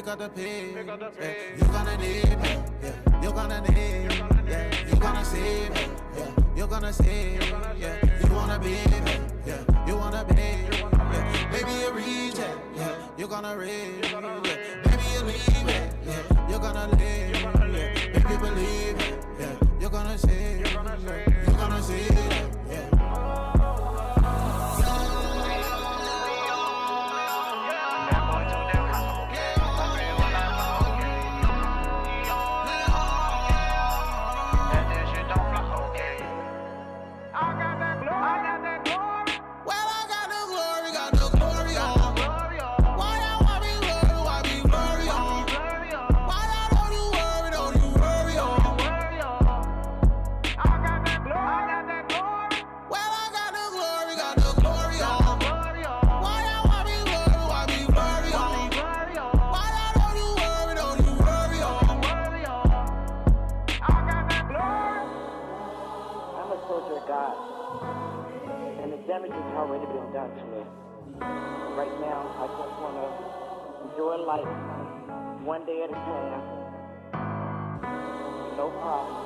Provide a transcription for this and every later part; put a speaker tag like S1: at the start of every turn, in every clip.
S1: pick up the pace. Yeah. You gonna need me, yeah. You gonna need me, yeah. You gonna see me, yeah. You gonna see me, yeah. You wanna be me, yeah. You wanna be me, yeah. Maybe you reach it, yeah. You gonna reach, yeah. Maybe you leave it, yeah. You gonna leave, yeah. Maybe believe it, yeah. You gonna see it, yeah. You gonna see it, yeah.
S2: And the damage has already been done to me. Right now, I just want to enjoy life one day at a time. No problem.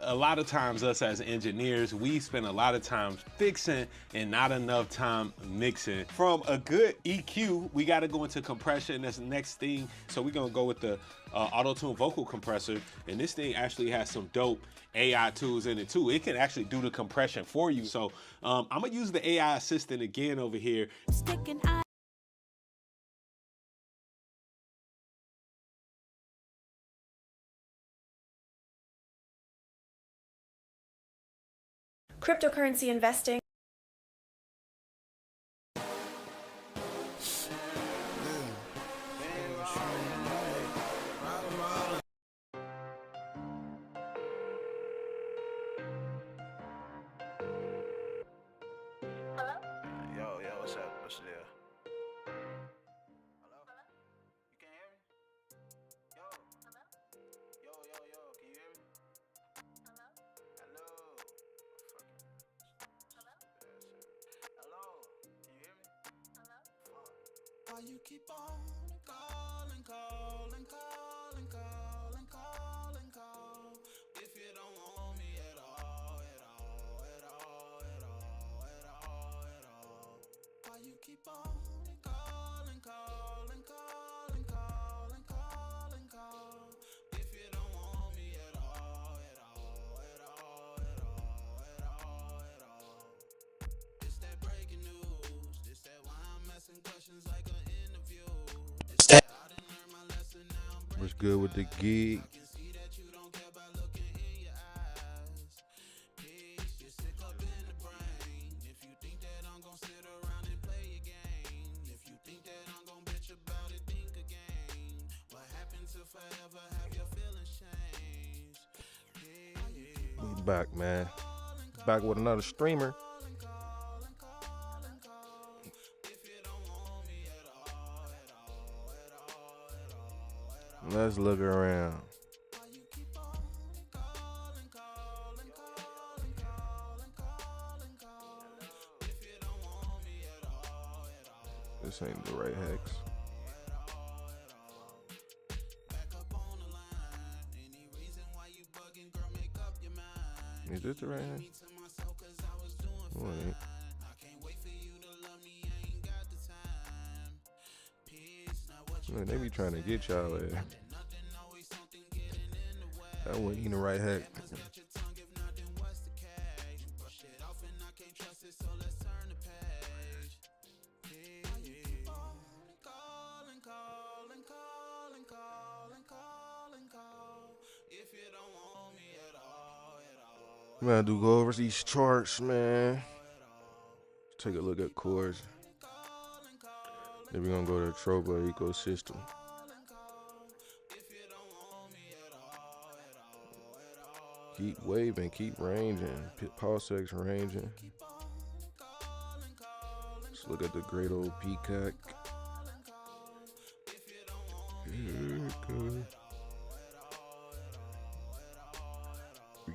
S3: A lot of times us as engineers, we spend a lot of time fixing and not enough time mixing. From a good EQ, we got to go into compression. That's the next thing. So we're going to go with the auto-tune vocal compressor. And this thing actually has some dope AI tools in it too. It can actually do the compression for you. So I'm going to use the AI assistant again over here.
S4: Cryptocurrency investing.
S5: Yo, what's up? What's the deal? Hello? You can't hear me? Yo. Yo, can you hear me? Hello? Hello? Can you hear me? Fuck.
S1: Why you keep on calling if you don't want me at all. Why you keep on calling if you don't want me at all. It's that breaking news. It's that why I'm asking questions like an interview. It's that I didn't learn my lesson, now I'm breaking.
S6: What's good with the gig?
S1: I can see that you don't care by looking in your eyes. Peace, you're sick up in the brain. If you think that I'm gonna sit around and play your game, if you think that I'm gonna bitch about it, think again. What happens if I ever have your feelings change?
S6: We back, man. Back with another streamer. Let's look around. This ain't the right hex. Is this the right hex? Oh, it ain't. Man, they be trying to get y'all there. That wasn't even the right heck. Man, do go over these charts, man. Take a look at cores. Then we're gonna go to Troba ecosystem. Keep waving, keep ranging. PulseChain ranging. Let's look at the great old peacock.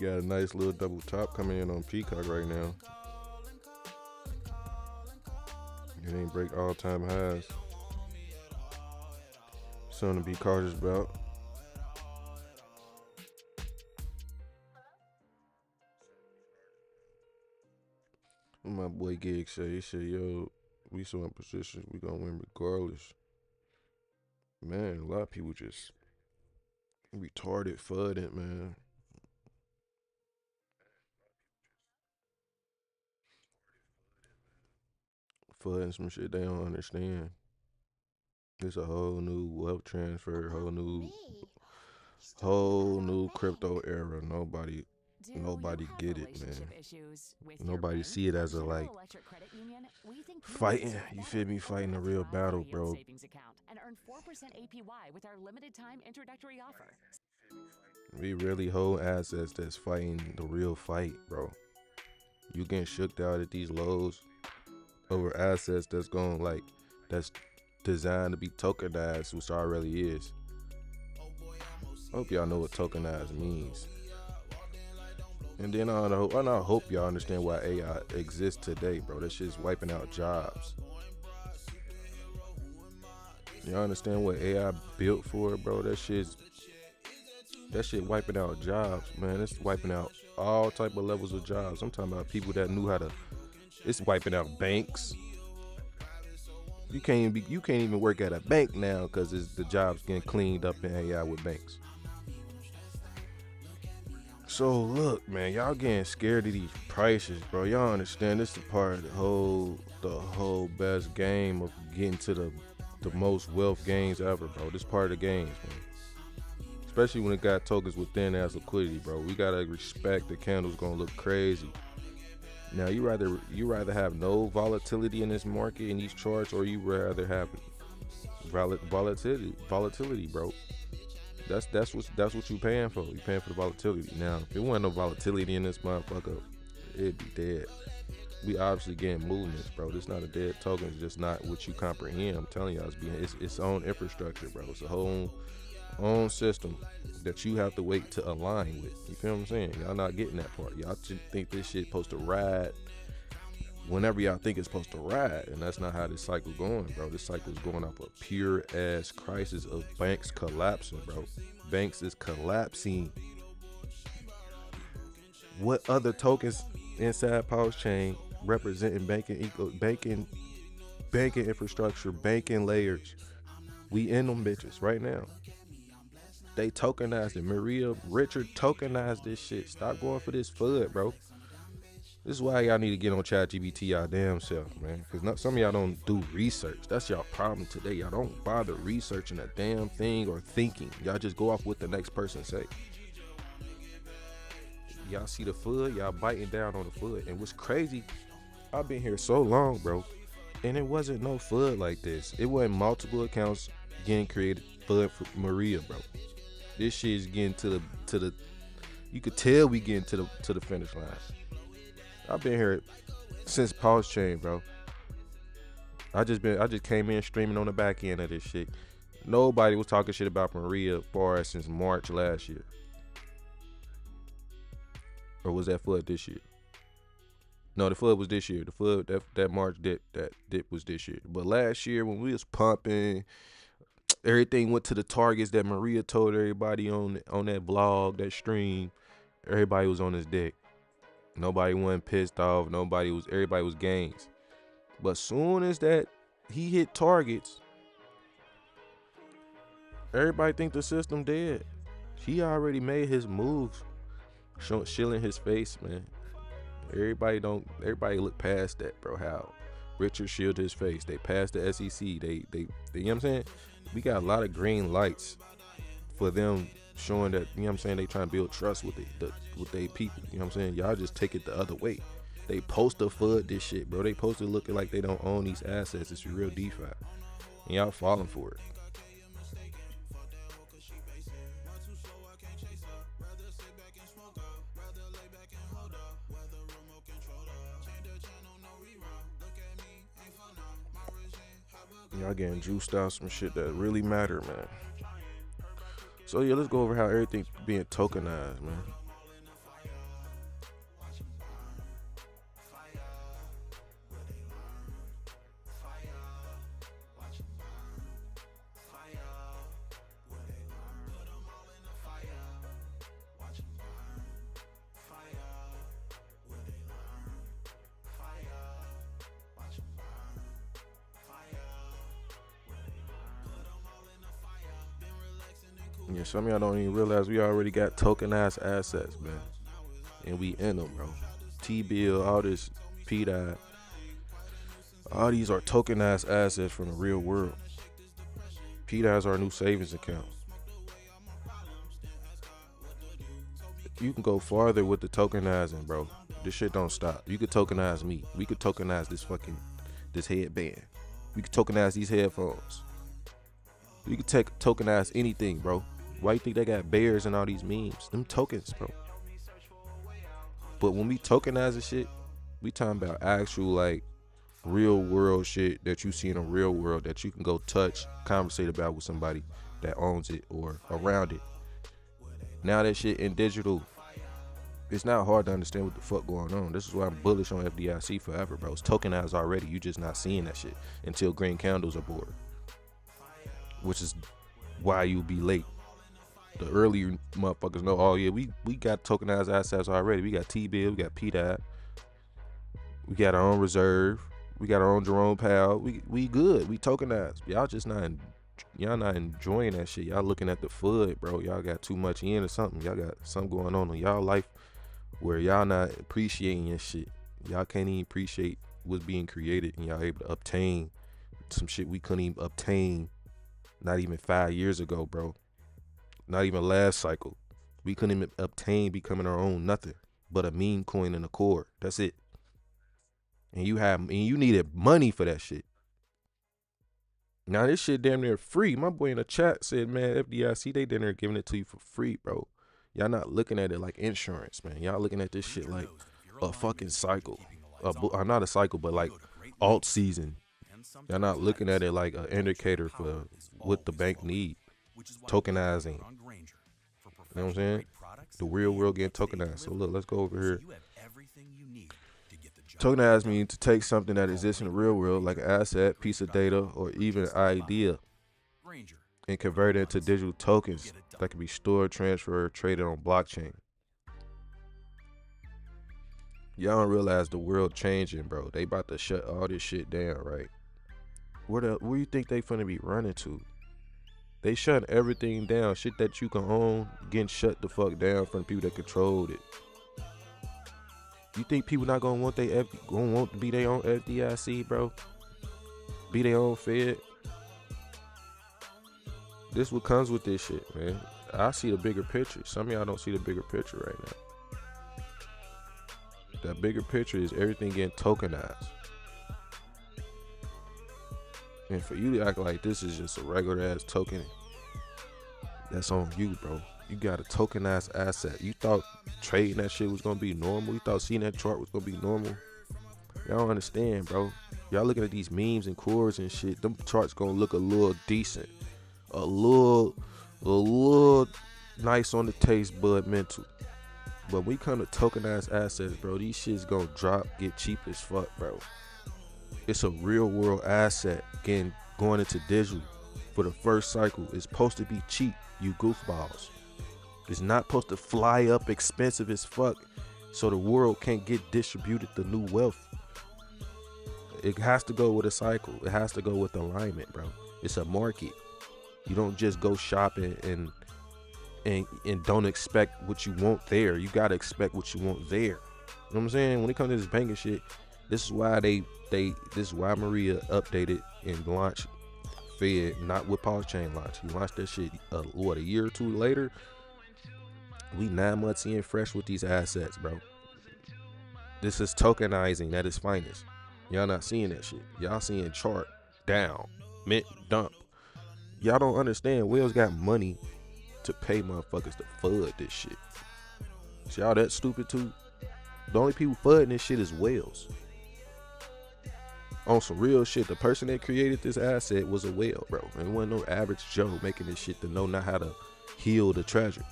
S6: got a nice little double top coming in on Peacock right now. It ain't break all-time highs. Something to be cautious about. My boy Gig said, he said, yo, we so in position, we gonna win regardless. Man, a lot of people just retarded FUD, man. FUD some shit they don't understand. It's a whole new wealth transfer, whole new crypto era. Nobody get it, man. Nobody see it as a like fighting. You feel me? Fighting a real battle, bro. We really hold assets that's fighting the real fight, bro. You getting shooked out at these lows over assets that's going like that's designed to be tokenized, which already is. I hope y'all know what tokenized means. And then I hope y'all understand why AI exists today, bro. That shit's wiping out jobs. Y'all understand what AI built for, bro? That shit wiping out jobs, man. It's wiping out all type of levels of jobs. I'm talking about people that knew how to. It's wiping out banks. You can't even work at a bank now because the jobs getting cleaned up in AI with banks. So look, man, y'all getting scared of these prices, bro. Y'all understand this is part of the whole best game of getting to the most wealth gains ever, bro. This part of the games, man. Especially when it got tokens with thin ass liquidity, bro. We gotta respect the candles gonna look crazy. Now you rather have no volatility in this market in these charts, or you rather have volatility, bro. That's what you paying for. You paying for the volatility. Now, if there wasn't no volatility in this motherfucker, it'd be dead. We obviously getting movements, bro. This not a dead token. It's just not what you comprehend. I'm telling y'all, it's its own infrastructure, bro. It's a whole own system that you have to wait to align with. You feel what I'm saying? Y'all not getting that part. Y'all just think this shit supposed to ride whenever y'all think it's supposed to ride, and that's not how this cycle going, bro. This cycle is going off a pure ass crisis of banks collapsing, bro. Banks is collapsing. What other tokens inside PulseChain representing banking infrastructure, banking layers? We in them bitches right now. They tokenized it. Maria Richard tokenized this shit. Stop going for this FUD, bro. This is why y'all need to get on ChatGPT y'all damn self, man. Because some of y'all don't do research. That's y'all problem today. Y'all don't bother researching a damn thing or thinking. Y'all just go off what the next person say. Y'all see the FUD, y'all biting down on the FUD. And what's crazy, I've been here so long, bro, and it wasn't no FUD like this. It wasn't multiple accounts getting created FUD for Maria, bro. This shit is getting to the you could tell we getting to the finish line. I've been here since PulseChain, bro. I just came in streaming on the back end of this shit. Nobody was talking shit about Maria far since March last year. Or was that FUD this year? No, the FUD was this year. The FUD that March dip was this year. But last year when we was pumping, everything went to the targets that Maria told everybody on that vlog, that stream. Everybody was on his dick. Nobody wasn't pissed off. Everybody was gains. But soon as that he hit targets, everybody think the system dead. He already made his moves, shilling his face, man. Everybody look past that, bro. How Richard shielded his face. They passed the SEC. They you know what I'm saying? We got a lot of green lights for them showing that, you know what I'm saying, they trying to build trust with they people. You know what I'm saying? Y'all just take it the other way. They post to FUD this shit, bro. They post it looking like they don't own these assets. It's real DeFi. And y'all falling for it. Y'all getting juiced out some shit that really matter, man. So yeah, let's go over how everything being tokenized, man. Yeah, some of y'all don't even realize we already got tokenized assets, man. And we in them, bro. T-bill, all this PDI. All these are tokenized assets from the real world. PDI is our new savings account. You can go farther with the tokenizing, bro. This shit don't stop. You could tokenize me. We could tokenize this headband. We could tokenize these headphones. You could tokenize anything, bro. Why you think they got bears and all these memes? Them tokens, bro. But when we tokenize the shit, we talking about actual, like, real world shit that you see in the real world that you can go touch, conversate about with somebody that owns it or around it. Now that shit in digital, it's not hard to understand what the fuck going on. This is why I'm bullish on FDIC forever, bro. It's tokenized already. You just not seeing that shit until green candles are bored. Which is why you'll be late. The earlier motherfuckers know, oh yeah, we got tokenized assets already. We got T-bill, we got PDAP, we got our own reserve, we got our own Jerome Powell. We good. We tokenized. Y'all not enjoying that shit. Y'all looking at the FUD, bro. Y'all got too much in or something. Y'all got something going on in y'all life where y'all not appreciating your shit. Y'all can't even appreciate what's being created, and y'all able to obtain some shit we couldn't even obtain not even 5 years ago, bro. Not even last cycle. We couldn't even obtain becoming our own nothing but a meme coin and a core. That's it. And you needed money for that shit. Now this shit damn near free. My boy in the chat said, man, FDIC, they damn near giving it to you for free, bro. Y'all not looking at it like insurance, man. Y'all looking at this shit like a fucking cycle. Not a cycle, but like alt season. Y'all not looking at it like an indicator for what the bank need. Tokenizing. You know what I'm saying? The real world getting tokenized. So look, let's go over here. Tokenize means to take something that exists in the real world, like an asset, piece of data, or even an idea, and convert it into digital tokens that can be stored, transferred, or traded on blockchain. Y'all don't realize the world changing, bro. They about to shut all this shit down, right? Where you think they finna be running to? They shutting everything down. Shit that you can own getting shut the fuck down from the people that controlled it. You think people not gonna want to be their own FDIC, bro? Be their own Fed? This what comes with this shit, man. I see the bigger picture. Some of y'all don't see the bigger picture right now. That bigger picture is everything getting tokenized. And for you to act like this is just a regular ass token, that's on you, bro. You got a tokenized asset. You thought trading that shit was gonna be normal? You thought seeing that chart was gonna be normal? Y'all don't understand, bro. Y'all looking at these memes and cores and shit. Them charts gonna look a little decent, a little nice on the taste bud mental. But when we come to tokenized assets, bro, these shits gonna drop, get cheap as fuck, bro. It's a real world asset going into digital for the first cycle. It's supposed to be cheap, you goofballs. It's not supposed to fly up expensive as fuck so the world can't get distributed the new wealth. It has to go with a cycle. It has to go with alignment, bro. It's a market. You don't just go shopping and don't expect what you want there. You gotta expect what you want there. You know what I'm saying? When it comes to this banking shit, this is why this is why Maria updated and launched Fed, not with PulseChain launch. He launched that shit a year or two later. We 9 months in fresh with these assets, bro. This is tokenizing at its finest. Y'all not seeing that shit. Y'all seeing chart down, mint dump. Y'all don't understand. Will's got money to pay motherfuckers to FUD this shit. So y'all that stupid too? The only people FUDing this shit is whales. On some real shit, the person that created this asset was a whale, bro. And it wasn't no average Joe making this shit to know not how to heal the treasure.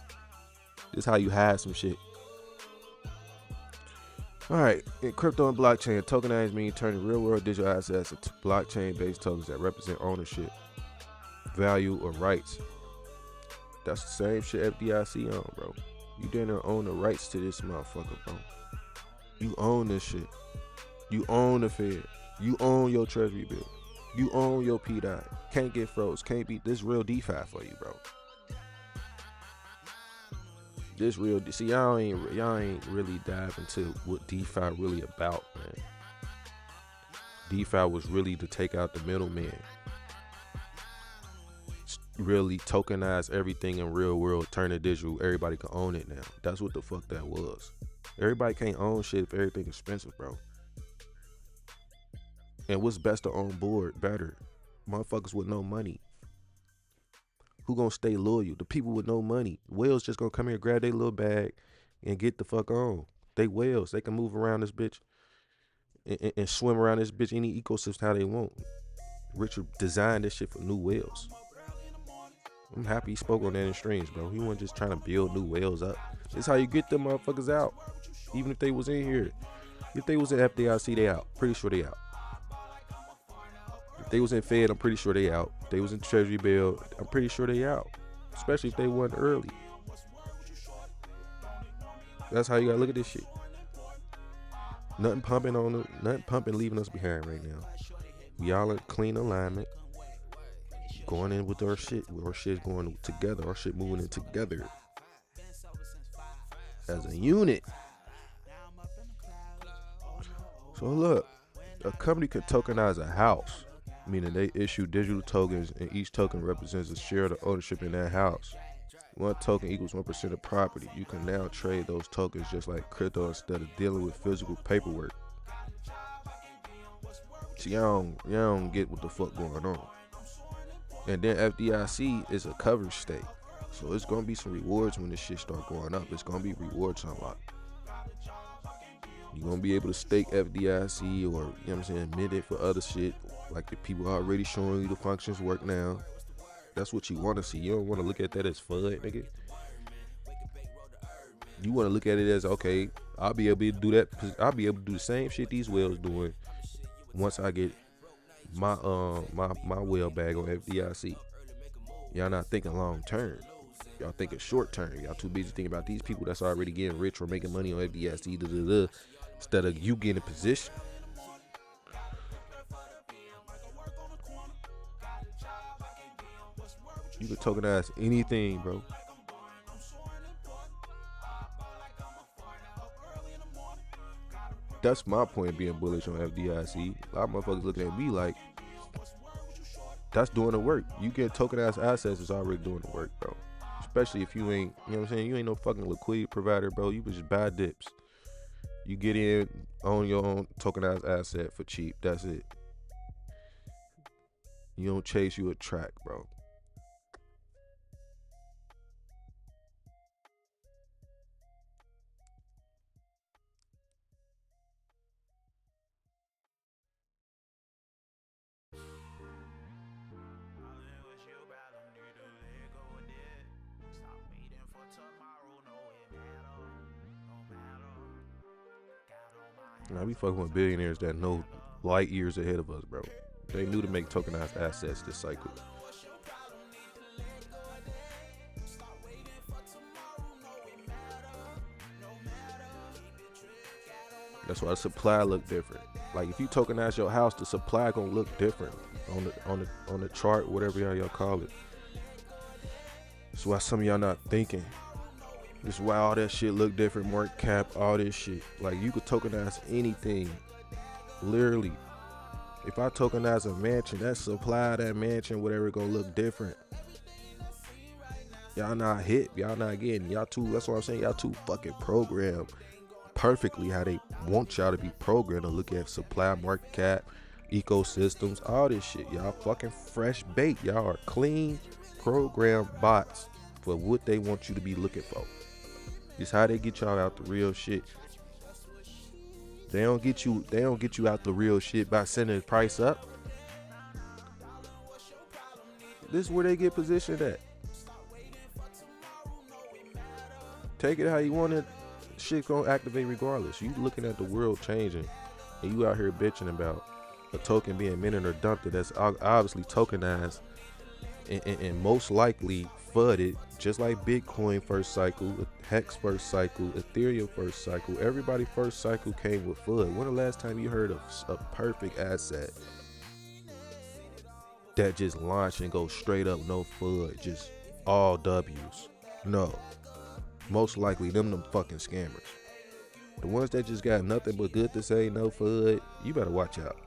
S6: This is how you hide some shit. Alright, in crypto and blockchain, tokenize means turning real world digital assets into blockchain based tokens that represent ownership, value, or rights. That's the same shit FDIC on, bro. You didn't own the rights to this motherfucker, bro. You own this shit. You own the Fed. You own your treasury bill. You own your PDI. Can't get froze. Can't be this real DeFi for you, bro. This real. See, y'all ain't really dive into what DeFi really about, man. DeFi was really to take out the middleman. Really tokenize everything in real world, turn it digital. Everybody can own it now. That's what the fuck that was. Everybody can't own shit if everything expensive, bro. And what's best to own board better? Motherfuckers with no money. Who gonna stay loyal? The people with no money. Whales just gonna come here, grab their little bag, and get the fuck on. They whales. They can move around this bitch and swim around this bitch any ecosystem how they want. Richard designed this shit for new whales. I'm happy he spoke on that in streams, bro. He wasn't just trying to build new whales up. This how you get them motherfuckers out. Even if they was in here. If they was in FDIC, they out. Pretty sure they out. If they was in Fed, I'm pretty sure they out. If they was in Treasury Bill, I'm pretty sure they out. Especially if they wasn't early. That's how you gotta look at this shit. Nothing pumping leaving us behind right now. We all in clean alignment. Going in with our shit. Our shit going together. Our shit moving in together. As a unit. So look, a company could tokenize a house, meaning they issue digital tokens and each token represents a share of the ownership in that house. One token equals 1% of property. You can now trade those tokens just like crypto instead of dealing with physical paperwork. See, y'all don't get what the fuck going on. And then FDIC is a coverage state. So it's gonna be some rewards when this shit start going up. It's gonna be rewards unlocked. You're gonna be able to stake FDIC or, you know what I'm saying, mint it for other shit. Like the people already showing you the functions work now. That's what you wanna see. You don't wanna look at that as FUD, nigga. You wanna look at it as, okay, I'll be able to do that. I'll be able to do the same shit these whales doing once I get my whale bag on FDIC. Y'all not thinking long term. Y'all thinking short term. Y'all too busy thinking about these people that's already getting rich or making money on FDIC, instead of you getting a position. You can tokenize anything, bro. That's my point of being bullish on FDIC. A lot of motherfuckers looking at me like, that's doing the work. You get tokenized assets, it's already doing the work, bro. Especially if you ain't, you know what I'm saying, you ain't no fucking liquidity provider, bro. You just buy dips. You get in, own your own tokenized asset for cheap. That's it. You don't chase, you attract, bro. Now we fucking with billionaires that know light years ahead of us, bro. They knew to make tokenized assets this cycle. That's why the supply look different. Like if you tokenize your house, the supply gonna look different on the chart, whatever y'all call it. That's why some of y'all not thinking. This is why all that shit look different, market cap, all this shit. Like you could tokenize anything, literally. If I tokenize a mansion, that supply, that mansion, whatever, gonna look different. Y'all not hip, y'all not getting, y'all too, that's what I'm saying, y'all too fucking programmed perfectly how they want y'all to be programmed to look at supply, market cap, ecosystems, all this shit. Y'all fucking fresh bait. Y'all are clean, programmed bots for what they want you to be looking for. It's how they get y'all out the real shit. They don't get you out the real shit by sending the price up. This is where they get positioned at. Take it how you want it. Shit gonna activate regardless. You looking at the world changing, and you out here bitching about a token being minted or dumped that's obviously tokenized and most likely FUDed, just like Bitcoin first cycle, Hex first cycle, Ethereum first cycle. Everybody first cycle came with FUD. When the last time you heard of a perfect asset that just launched and goes straight up, no FUD, just all W's? No. Most likely them fucking scammers. The ones that just got nothing but good to say, no FUD, you better watch out.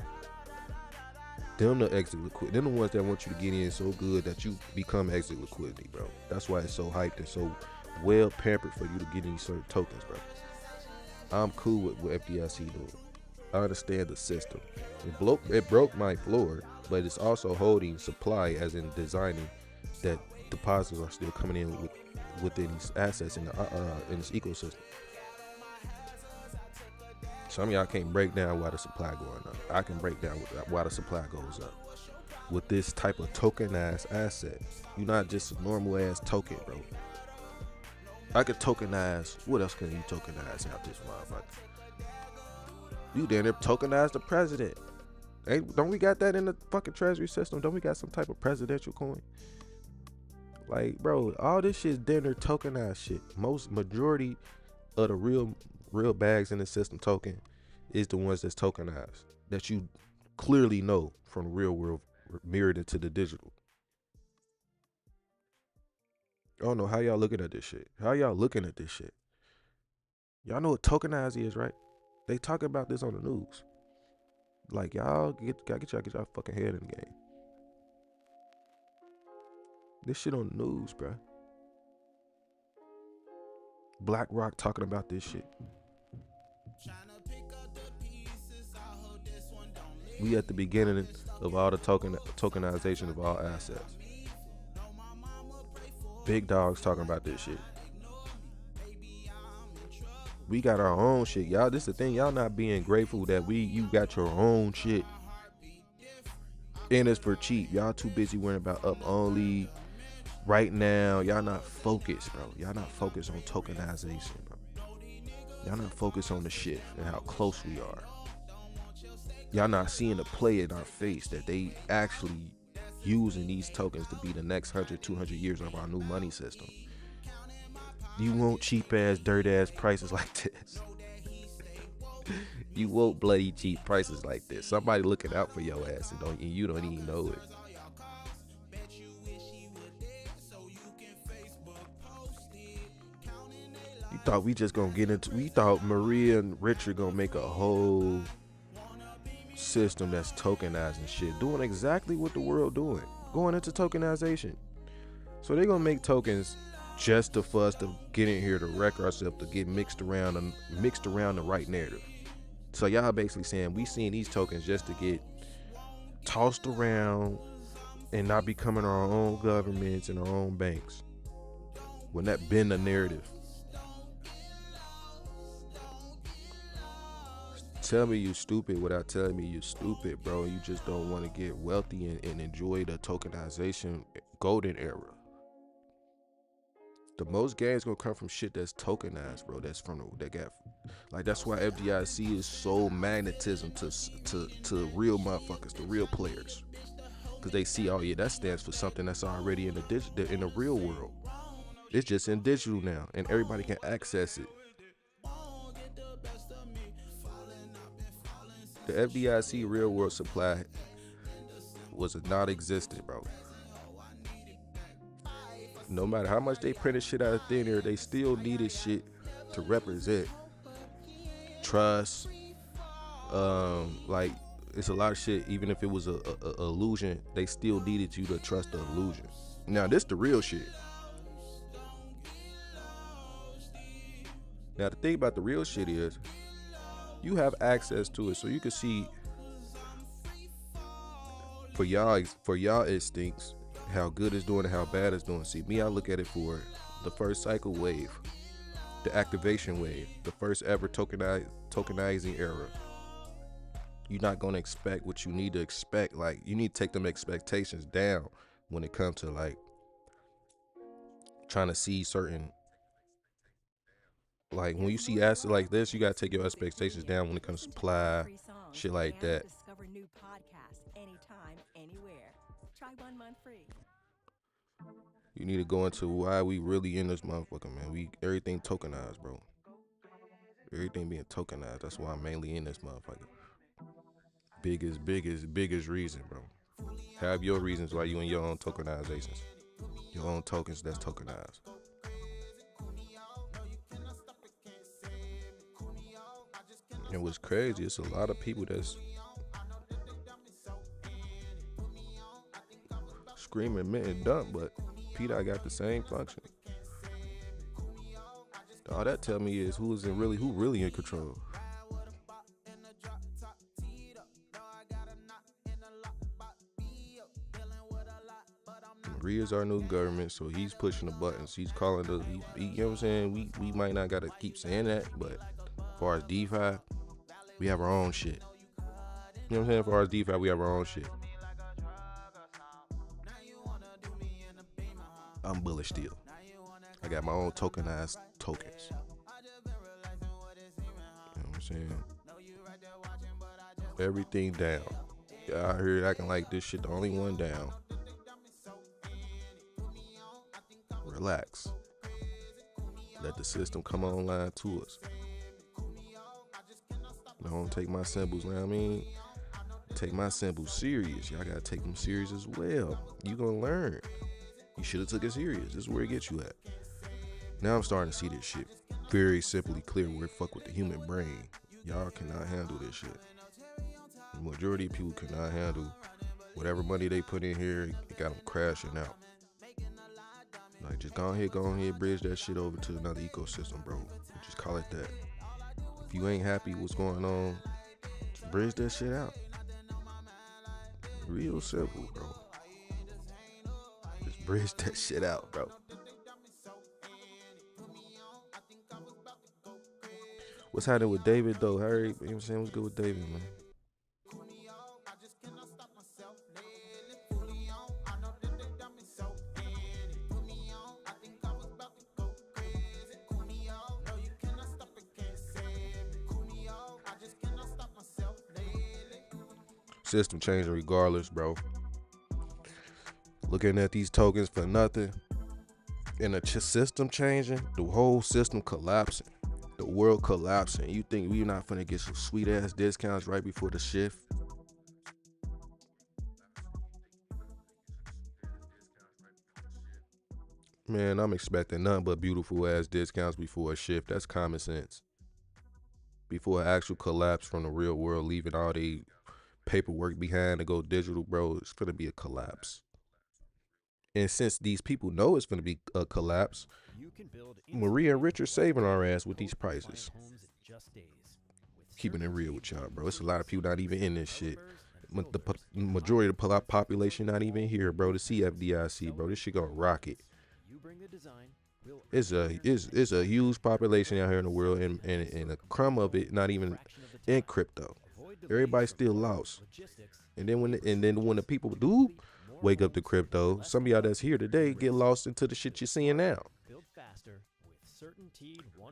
S6: Them the exit liquidity. Them the ones that want you to get in so good that you become exit liquidity, bro. That's why it's so hyped and so well pampered for you to get in certain tokens, bro. I'm cool with what FDIC doing. I understand the system. It broke my floor, but it's also holding supply, as in designing that deposits are still coming in within these assets in this ecosystem. Some of y'all can't break down why the supply going up. I can break down why the supply goes up. With this type of tokenized asset, you're not just a normal ass token, bro. I could tokenize. What else can you tokenize out this motherfucker? You damn near tokenize the president. Don't we got that in the fucking treasury system? Don't we got some type of presidential coin? Like, bro, all this shit's damn near tokenized shit. Majority of the real bags in the system token is the ones that's tokenized, that you clearly know from the real world mirrored into the digital. I don't know how y'all looking at this shit. How y'all looking at this shit? Y'all know what tokenized is, right? They talking about this on the news. Like, y'all get y'all fucking head in the game. This shit on the news, bro. BlackRock talking about this shit. We at the beginning of all the tokenization of all assets. Big dogs talking about this shit. We got our own shit, y'all. This is the thing, y'all not being grateful that you got your own shit, and it's for cheap. Y'all too busy worrying about up only. Right now, y'all not focused, bro. Y'all not focused on tokenization, bro. Y'all not focused on the shift and how close we are. Y'all not seeing the play in our face that they actually using these tokens to be the next 100, 200 years of our new money system. You want cheap ass, dirt ass prices like this. You want bloody cheap prices like this. Somebody looking out for your ass and you don't even know it. You thought we just gonna we thought Maria and Richard gonna make a whole system that's tokenizing shit, doing exactly what the world doing, going into tokenization. So they're gonna make tokens just for us to get in here to wreck ourselves, to get mixed around the right narrative. So y'all basically saying we seeing these tokens just to get tossed around and not becoming our own governments and our own banks, when that been the narrative. Tell me you stupid without telling me you stupid, bro. You just don't want to get wealthy and enjoy the tokenization golden era. The most gains gonna come from shit that's tokenized, bro. That's that's why FDIC is so magnetism to real motherfuckers, to real players, because they see, oh yeah, that stands for something that's already in the real world. It's just in digital now, and everybody can access it. The FDIC real world supply was not existent, bro. No matter how much they printed shit out of thin air, they still needed shit to represent trust. Like, it's a lot of shit. Even if it was a illusion, they still needed you to trust the illusion. Now this the real shit. Now the thing about the real shit is, you have access to it, so you can see for y'all instincts how good it's doing and how bad it's doing. See, me, I look at it for the first cycle wave, the activation wave, the first ever tokenizing era. You're not gonna expect what you need to expect. Like, you need to take them expectations down when it comes to like trying to see certain. Like, when you see assets like this, you gotta take your expectations down when it comes to supply, shit like that.
S4: Discover new podcasts anytime, anywhere. Try 1 month free.
S6: You need to go into why we really in this motherfucker, man. Everything tokenized, bro. Everything being tokenized. That's why I'm mainly in this motherfucker. Biggest reason, bro. Have your reasons why you in your own tokenizations. Your own tokens that's tokenized. And what's crazy, it's a lot of people that's screaming mint and dump, but Peter got the same function. All that tell me is who really in control. Maria's our new government, so he's pushing the buttons. He's calling the, you know what I'm saying? We might not gotta keep saying that, but as far as DeFi, we have our own shit. You know what I'm saying? As far as DeFi, we have our own shit. I'm bullish still. I got my own tokenized tokens. You know what I'm saying? Everything down. Y'all out here acting like this shit the only one down. Relax. Let the system come online to us. Don't take my symbols, you know what I mean? Take my symbols serious. Y'all gotta take them serious as well. You gonna learn. You should have took it serious. This is where it gets you at. Now I'm starting to see this shit very simply clear where it fuck with the human brain. Y'all cannot handle this shit. The majority of people cannot handle whatever money they put in here. It got them crashing out. Like, just go ahead, bridge that shit over to another ecosystem, bro. Just call it that. If you ain't happy what's going on, just bridge that shit out. Real simple, bro. Just bridge that shit out, bro. What's happening with David, though, Harry? You know what I'm saying? What's good with David, man? System changing regardless, bro. Looking at these tokens for nothing, and the system changing, the whole system collapsing, the world collapsing. You think we're not finna get some sweet ass discounts right before the shift? Man, I'm expecting nothing but beautiful ass discounts before a shift. That's common sense. Before an actual collapse from the real world, leaving all the paperwork behind to go digital, bro, it's gonna be a collapse. And since these people know it's gonna be a collapse, Maria and Rich are saving our ass with these prices. Keeping it real with y'all, bro. It's a lot of people not even in this shit. The majority of the population not even here, bro, to see FDIC, bro. This shit gonna rock it. It's a huge population out here in the world, and a crumb of it not even in crypto. Everybody's still lost. And then when the people do wake up to crypto, some of y'all that's here today get lost into the shit you're seeing now.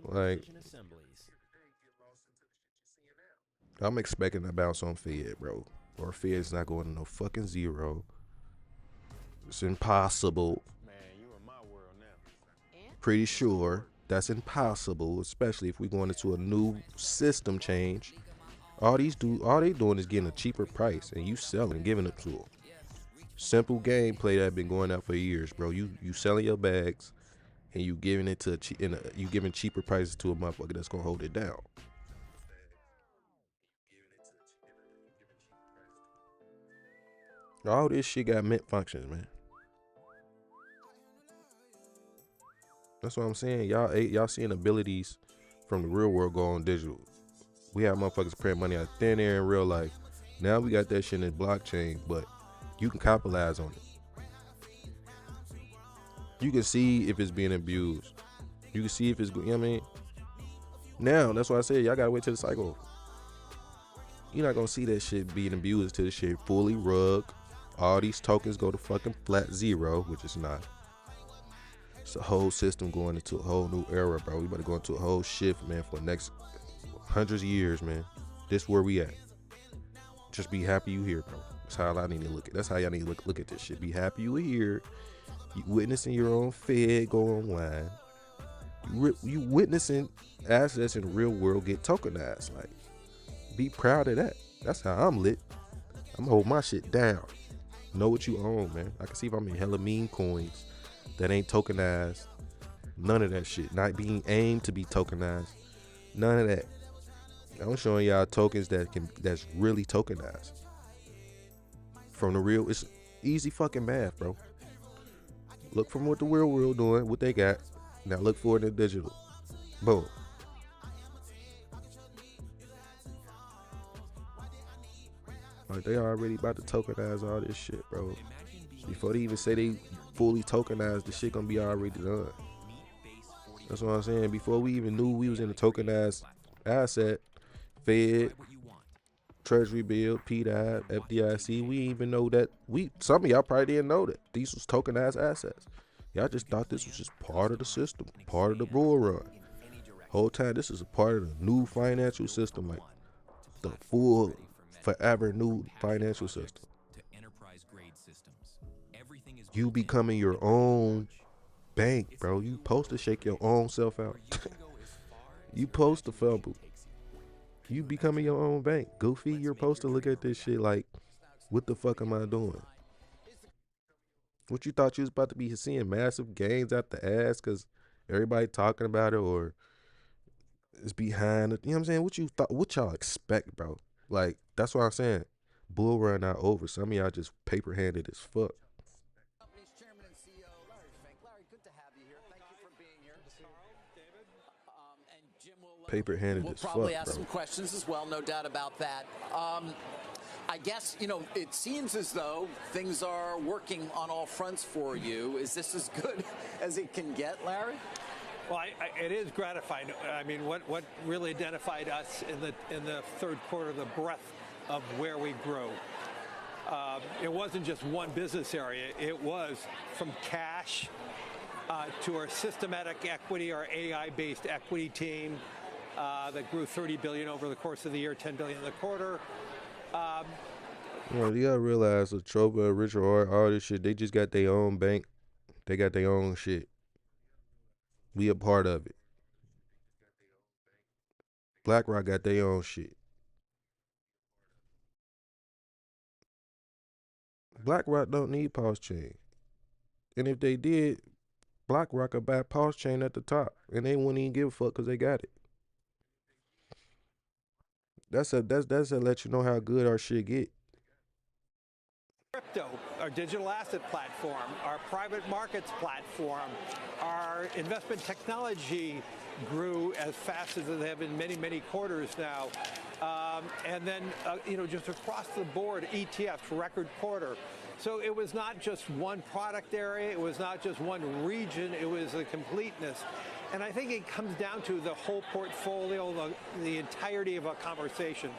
S6: Like, I'm expecting to bounce on Fed, bro. Or Fed's not going to no fucking zero. It's impossible.
S3: Man, you in my world now.
S6: Pretty sure that's impossible, especially if we're going into a new system change. All they doing is getting a cheaper price, and you selling, giving it to them. Simple gameplay that been going out for years, bro. You selling your bags, and you giving it to you giving cheaper prices to a motherfucker that's gonna hold it down. All this shit got mint functions, man. That's what I'm saying. Y'all seeing abilities from the real world go on digital. We have motherfuckers print money out of thin air in real life. Now we got that shit in blockchain, but you can capitalize on it. You can see if it's being abused. You can see if it's, you know what I mean? Now, that's why I said y'all gotta wait till the cycle. You're not gonna see that shit being abused till the shit fully rug. All these tokens go to fucking flat zero, which is not. It's a whole system going into a whole new era, bro. We better go into a whole shift, man, for the next hundreds of years, man. This where we at. Just be happy you here, bro. That's how I need to look at. That's how y'all need to look at this shit. Be happy you here. You witnessing your own Fed go online. You witnessing assets in the real world get tokenized. Like, be proud of that. That's how I'm lit. I'm gonna hold my shit down. Know what you own, man. I can see if I'm in hella meme coins that ain't tokenized. None of that shit. Not being aimed to be tokenized. None of that. I'm showing y'all tokens that's really tokenized from the real. It's easy fucking math, bro. Look from what the real world doing, what they got. Now look for it in digital. Boom. Like they already about to tokenize all this shit, bro. Before they even say they fully tokenize, the shit gonna be already done. That's what I'm saying. Before we even knew we was in a tokenized asset, Fed, Treasury bill, PDI, FDIC, we even know that some of y'all probably didn't know that these was tokenized assets. Y'all just thought this was just part of the system, part of the bull run. Whole time this is a part of the new financial system, like the full forever new financial system. You becoming your own bank, bro. You supposed to shake your own self out. You supposed to fumble. You becoming your own bank. Goofy, you're supposed to look at this shit like, what the fuck am I doing? What you thought you was about to be seeing massive gains out the ass because everybody talking about it or it's behind it? You know what I'm saying? What you thought? What y'all expect, bro? Like, that's what I'm saying. Bull run not over. Some of y'all just paper handed as fuck.
S7: Company's chairman and CEO, Larry Fink. Larry, good to have you here. Thank you for being here. And Jim will
S6: Paper handed as fuck,
S7: probably ask
S6: bro.
S7: some questions as well, no doubt about that. I guess, it seems as though things are working on all fronts for you. Is this as good as it can get, Larry?
S8: Well, it is gratifying. I mean, what really identified us in the third quarter, the breadth of where we grew. It wasn't just one business area. It was from cash to our systematic equity, our AI-based equity team that grew $30 billion over the course of the year, $10 billion in the quarter.
S6: You gotta realize Atropa, Richard Hart, all this shit, they just got their own bank. They got their own shit. We a part of it. BlackRock got their own shit. BlackRock don't need PulseChain. And if they did, BlackRock would buy PulseChain at the top. And they wouldn't even give a fuck because they got it. That's to let you know how good our shit get.
S8: Crypto, our digital asset platform, our private markets platform, our investment technology grew as fast as they have in many, many quarters now. And then, just across the board, ETFs, record quarter. So it was not just one product area. It was not just one region. It was a completeness. And I think it comes down to the whole portfolio, the entirety of a conversation.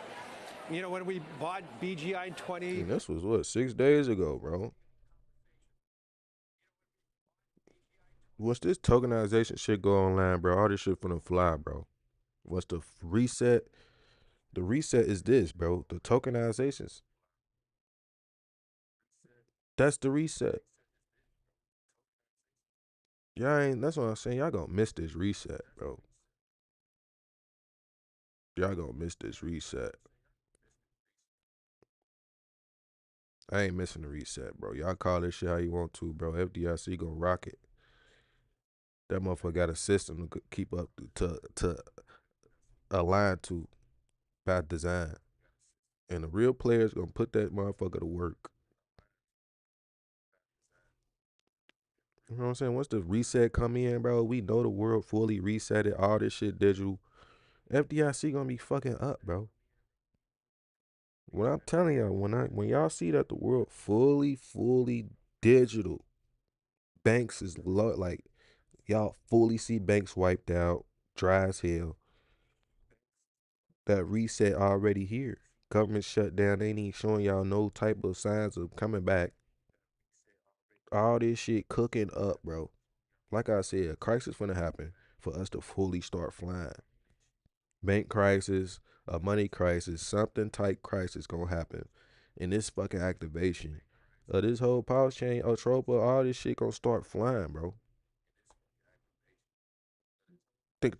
S8: When we bought BGI in 20...
S6: And this was, what, 6 days ago, bro? Once this tokenization shit go online, bro, all this shit finna fly, bro. Once the reset is this, bro. The tokenizations. That's the reset. That's what I'm saying. Y'all gonna miss this reset, bro. Y'all gonna miss this reset. I ain't missing the reset, bro. Y'all call this shit how you want to, bro. FDIC gonna rock it. That motherfucker got a system to keep up to align to by design. And the real players gonna put that motherfucker to work. You know what I'm saying? Once the reset come in, bro, we know the world fully resetted, all this shit digital. FDIC gonna be fucking up, bro. When I'm telling y'all, when y'all see that the world fully digital, banks is low, like y'all fully see banks wiped out, dry as hell. That reset already here. Government shut down, they ain't showing y'all no type of signs of coming back. All this shit cooking up, bro. Like I said, a crisis finna happen for us to fully start flying. Bank crisis, a money crisis, something type crisis gonna happen. And this fucking activation of this whole PulseChain, Atropa, all this shit gonna start flying, bro. Think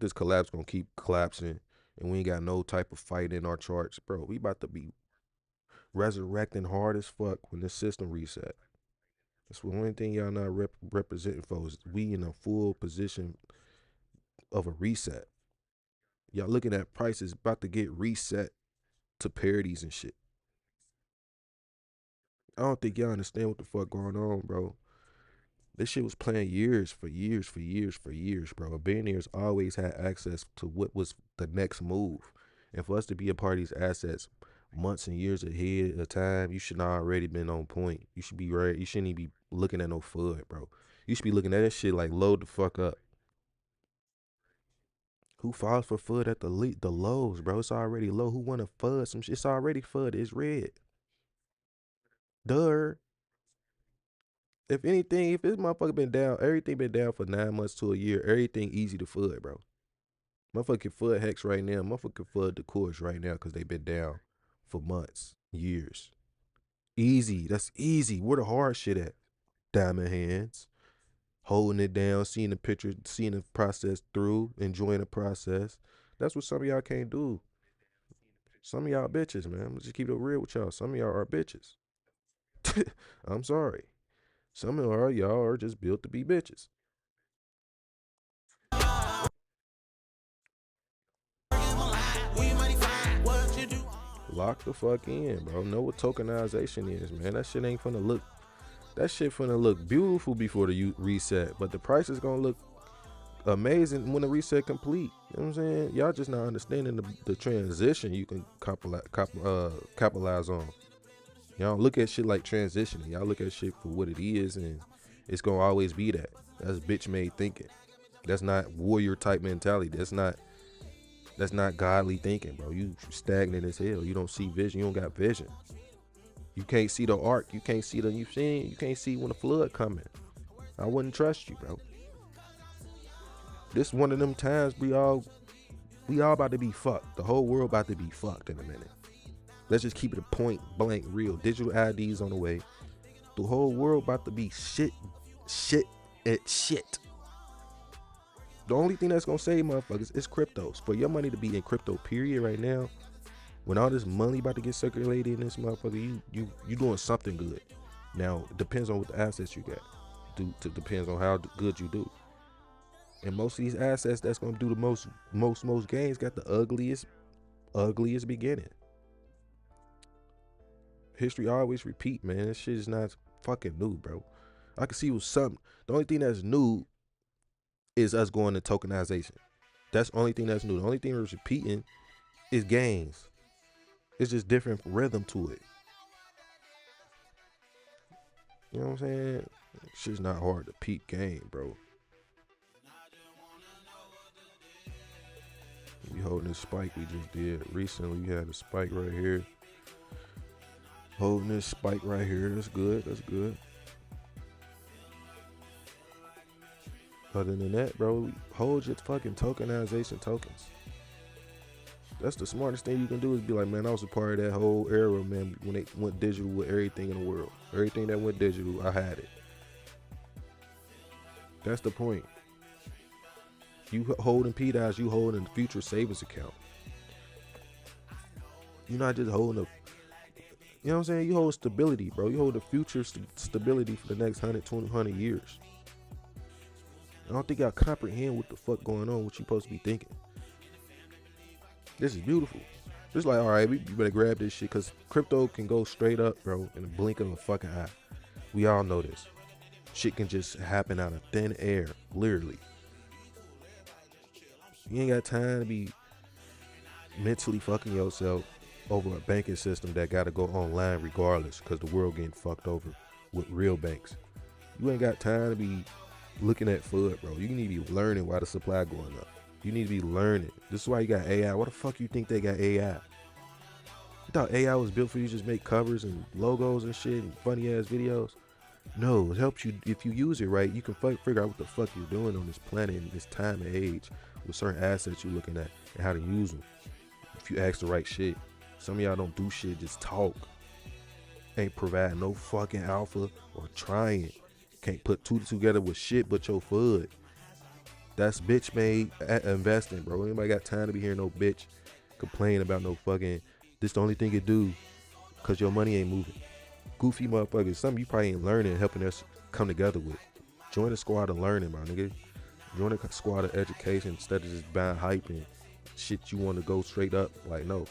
S6: this collapse gonna keep collapsing and we ain't got no type of fight in our charts, bro. We about to be resurrecting hard as fuck when this system reset. That's the only thing y'all not representing for is we in a full position of a reset. Y'all looking at prices about to get reset to parities and shit. I don't think y'all understand what the fuck going on, bro. This shit was playing years, bro. Billionaires always had access to what was the next move. And for us to be a part of these assets months and years ahead of time, you should not already been on point. You should be right. You shouldn't even be looking at no FUD, bro. You should be looking at that shit like load the fuck up. Who falls for FUD at the lows, bro? It's already low. Who want to FUD some shit? It's already FUD. It's red. Duh. If anything, if this motherfucker been down, everything been down for 9 months to a year, everything easy to FUD, bro. Motherfucking FUD Hex right now. Motherfucking FUD the course right now because they been down for months, years. Easy. That's easy. Where the hard shit at? Diamond hands. Holding it down, seeing the picture, seeing the process through, enjoying the process. That's what some of y'all can't do. Some of y'all bitches, man. Let's just keep it real with y'all. Some of y'all are bitches. I'm sorry. Some of y'all are just built to be bitches. Lock the fuck in, bro. Know what tokenization is, man. That shit ain't finna look. That shit finna look beautiful before the reset, but the price is gonna look amazing when the reset complete. You know what I'm saying? Y'all just not understanding the transition you can capitalize on. Y'all don't look at shit like transitioning. Y'all look at shit for what it is, and it's gonna always be that. That's bitch made thinking. That's not warrior type mentality. That's not godly thinking, bro. You stagnant as hell. You don't see vision. You don't got vision. You can't see the arc. You can't see you can't see when the flood coming. I wouldn't trust you, bro. This one of them times we all about to be fucked. The whole world about to be fucked in a minute. Let's just keep it a point blank real. Digital IDs on the way. The whole world about to be shit. The only thing that's gonna save motherfuckers is cryptos. For your money to be in crypto period right now, when all this money about to get circulated in this motherfucker, you doing something good. Now, it depends on what the assets you got. Depends on how good you do. And most of these assets that's gonna do the most gains got the ugliest beginning. History always repeat, man. This shit is not fucking new, bro. I can see with something. The only thing that's new is us going to tokenization. That's the only thing that's new. The only thing that's repeating is gains. It's just different rhythm to it. You know what I'm saying? Shit's not hard to peep game, bro. We holding this spike we just did recently. We had a spike right here. Holding this spike right here. That's good. That's good. Other than that, bro, hold your fucking tokenization tokens. That's the smartest thing you can do is be like, man, I was a part of that whole era, man, when they went digital with everything in the world. Everything that went digital, I had it. That's the point. You holding PDAs, you holding the future savings account. You're not just holding you know what I'm saying? You hold stability, bro. You hold the future stability for the next 100, 200 years. I don't think y'all comprehend what the fuck going on, what you supposed to be thinking. This is beautiful. It's like, all right, you better grab this shit because crypto can go straight up, bro, in the blink of a fucking eye. We all know this. Shit can just happen out of thin air, literally. You ain't got time to be mentally fucking yourself over a banking system that got to go online regardless because the world getting fucked over with real banks. You ain't got time to be looking at FUD, bro. You need to be learning why the supply going up. You need to be learning. This is why you got AI. What the fuck you think they got AI? You thought AI was built for you to just make covers and logos and shit and funny ass videos? No, it helps you. If you use it right, you can figure out what the fuck you're doing on this planet in this time and age with certain assets you're looking at and how to use them. If you ask the right shit. Some of y'all don't do shit, just talk. Ain't providing no fucking alpha or trying. Can't put two together with shit but your FUD. That's bitch made investing, bro. Anybody got time to be hearing no bitch complain about no fucking, this the only thing it do because your money ain't moving. Goofy motherfuckers. Something you probably ain't learning and helping us come together with. Join the squad of learning, my nigga. Join the squad of education instead of just buying hype and shit you want to go straight up. Like, no,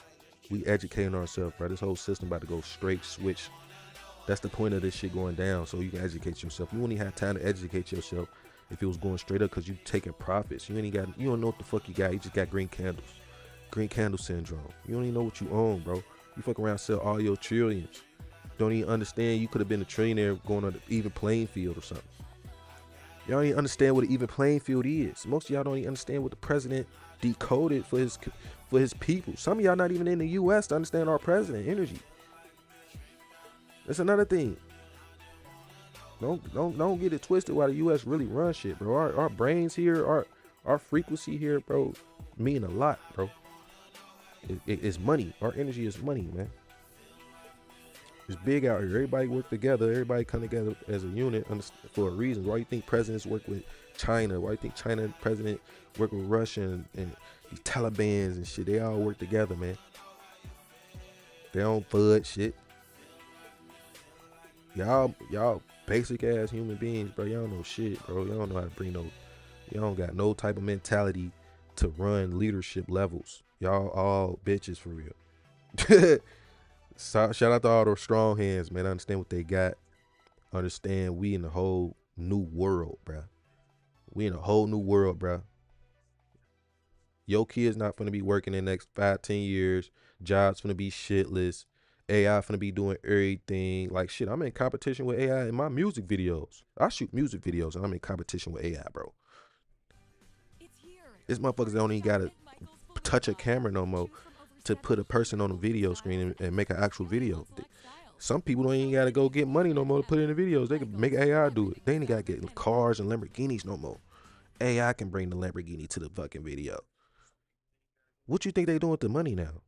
S6: we educating ourselves, bro. This whole system about to go straight switch. That's the point of this shit going down, so you can educate yourself. You wouldn't even have time to educate yourself if it was going straight up, because you taking profits. You don't know what the fuck you got. You just got green candle syndrome. You don't even know what you own, bro. You fuck around, sell all your trillions. Don't even understand you could have been a trillionaire going on an even playing field or something. Y'all don't even understand what an even playing field is. Most of y'all don't even understand what the president decoded for his people. Some of y'all not even in the U.S. to understand our president energy. That's another thing. Don't get it twisted why the U.S. really runs shit, bro. Our brains here, our frequency here, bro, mean a lot, bro. It's money. Our energy is money, man. It's big out here. Everybody work together. Everybody come together as a unit for a reason. Why you think presidents work with China? Why you think China president work with Russia and these Talibans and shit? They all work together, man. They don't FUD shit. Y'all basic ass human beings, bro. Y'all don't know shit, bro. Y'all don't know how to bring y'all don't got no type of mentality to run leadership levels. Y'all all bitches for real. Shout out to all those strong hands, man. I understand what they got. Understand we in a whole new world, bro. We in a whole new world, bro. Your kid's not gonna be working in the next 5-10 years. Jobs gonna be shitless. AI finna be doing everything. Like, shit, I'm in competition with AI in my music videos. I shoot music videos and I'm in competition with AI, bro. This motherfuckers don't even gotta touch a camera no more to put a person on a video screen and make an actual video. Some people don't even gotta go get money no more to put in the videos. They can make AI do it. They ain't gotta get cars and Lamborghinis no more. AI can bring the Lamborghini to the fucking video. What you think they doing with the money now?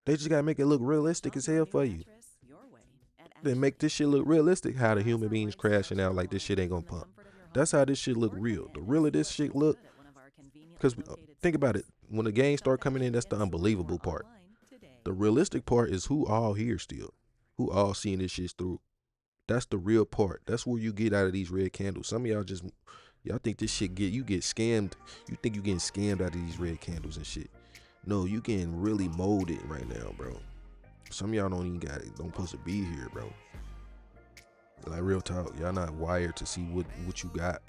S6: They just gotta make it look realistic as hell for you. Then make this shit look realistic, how the human beings crashing out like this shit ain't gonna pump. That's how this shit look real. The realer this shit look, because think about it, when the games start coming in, that's the unbelievable part. The realistic part is who all here still, who all seeing this shit through. That's the real part. That's where you get out of these red candles. Some of y'all think this shit you get scammed. You think you getting scammed out of these red candles and shit. No, you getting really molded right now, bro. Some of y'all don't supposed to be here, bro. Like, real talk, y'all not wired to see what you got,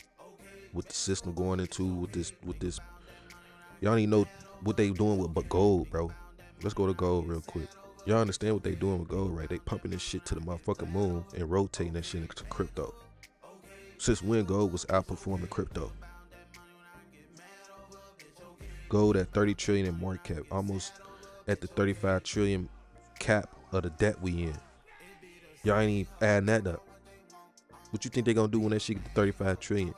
S6: what the system going into with this. Y'all don't even know what they doing with gold, bro. Let's go to gold real quick. Y'all understand what they doing with gold, right? They pumping this shit to the motherfucking moon and rotating that shit into crypto. Since when gold was outperforming crypto? Gold at 30 trillion in market cap, almost at the 35 trillion cap of the debt we in. Y'all ain't even adding that up. What you think they gonna do when that shit get to 35 trillion?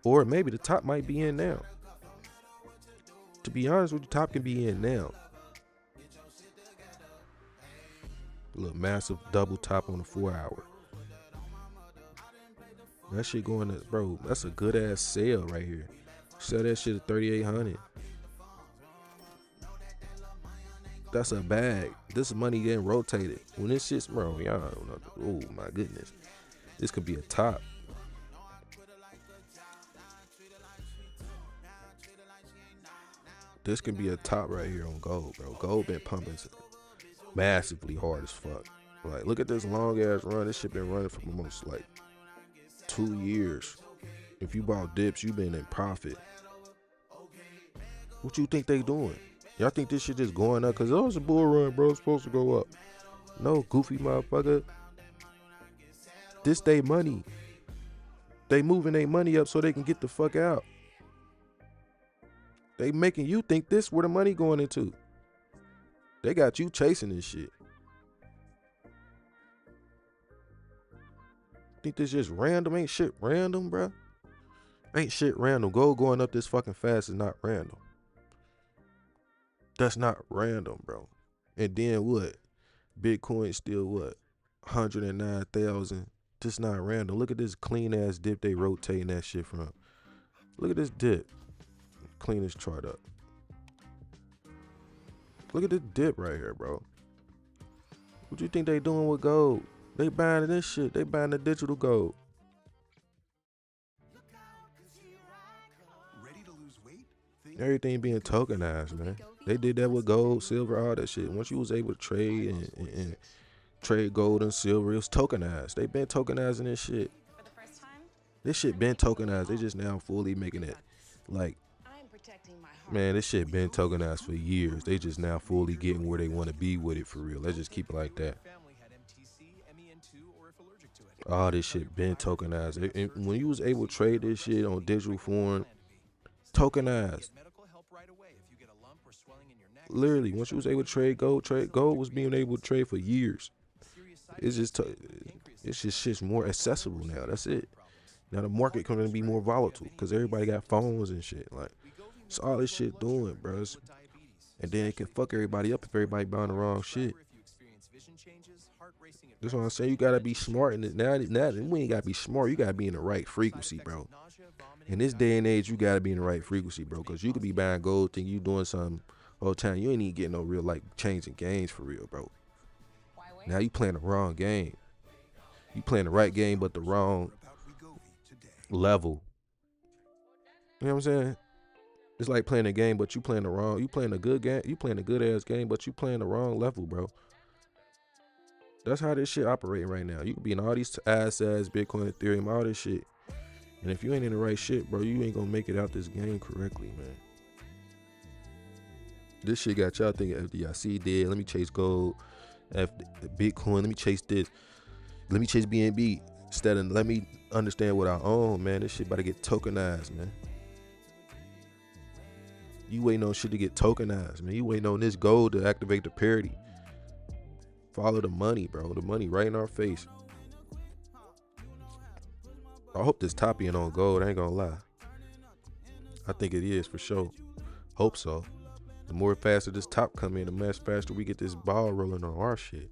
S6: Or maybe the top might be in now. To be honest with you, top can be in now. Look, massive double top on the 4 hour. That shit going to, bro, that's a good ass sale right here. Sell that shit at 3,800. That's a bag. This money getting rotated. When this shit's, bro, y'all don't know. Oh my goodness. This could be a top. This could be a top right here on gold, bro. Gold been pumping massively hard as fuck. Like, look at this long ass run. This shit been running for almost like 2 years. If you bought dips, you been in profit. What you think they doing? Y'all think this shit just going up? Cause it's a bull run, bro. It's supposed to go up. No, goofy motherfucker. This they money. They moving their money up so they can get the fuck out. They making you think this where the money going into. They got you chasing this shit. Think this just random? Ain't shit random, bro. Ain't shit random. Gold going up this fucking fast is not random. That's not random, bro. And then what? Bitcoin still what? 109,000. Just not random. Look at this clean ass dip they rotating that shit from. Look at this dip. Clean this chart up. Look at this dip right here, bro. What you think they doing with gold? They buying this shit. They buying the digital gold.
S9: Ready to lose weight?
S6: Everything being tokenized, man. They did that with gold, silver, all that shit. Once you was able to trade and trade gold and silver, it was tokenized. They been tokenizing this shit. This shit been tokenized. They just now fully making it like, man, this shit been tokenized for years. They just now fully getting where they want to be with it for real. Let's just keep it like that. All this shit been tokenized. And when you was able to trade this shit on digital form, tokenized. Literally, once you was able to trade gold was being able to trade for years. It's just shit's more accessible now. That's it. Now the market going to be more volatile because everybody got phones and shit. Like, it's all this shit doing, bros. And then it can fuck everybody up if everybody buying the wrong shit. That's what I'm saying. You gotta be smart in it. Now we ain't gotta be smart. You gotta be in the right frequency, bro. In this day and age, you gotta be in the right frequency, bro. Cause you could be buying gold, think you doing something all the time. You ain't even getting no real like changing games for real, bro. Now you playing the wrong game. You playing the right game, but the wrong level. You know what I'm saying? It's like playing a game, but you playing the wrong. You playing a good game. You playing a good ass game, but you playing the wrong level, bro. That's how this shit operating right now. You could be in all these assets, Bitcoin, Ethereum, all this shit. And if you ain't in the right shit, bro, you ain't gonna make it out this game correctly, man. This shit got y'all thinking FDIC dead. Let me chase gold. Bitcoin, let me chase this. Let me chase BNB. Instead of let me understand what I own, man. This shit about to get tokenized, man. You waiting on shit to get tokenized, man. You waiting on this gold to activate the parity. Follow the money, bro. The money right in our face. I hope this top end on gold. I ain't gonna lie. I think it is for sure. Hope so. The more faster this top come in, the much faster we get this ball rolling on our shit.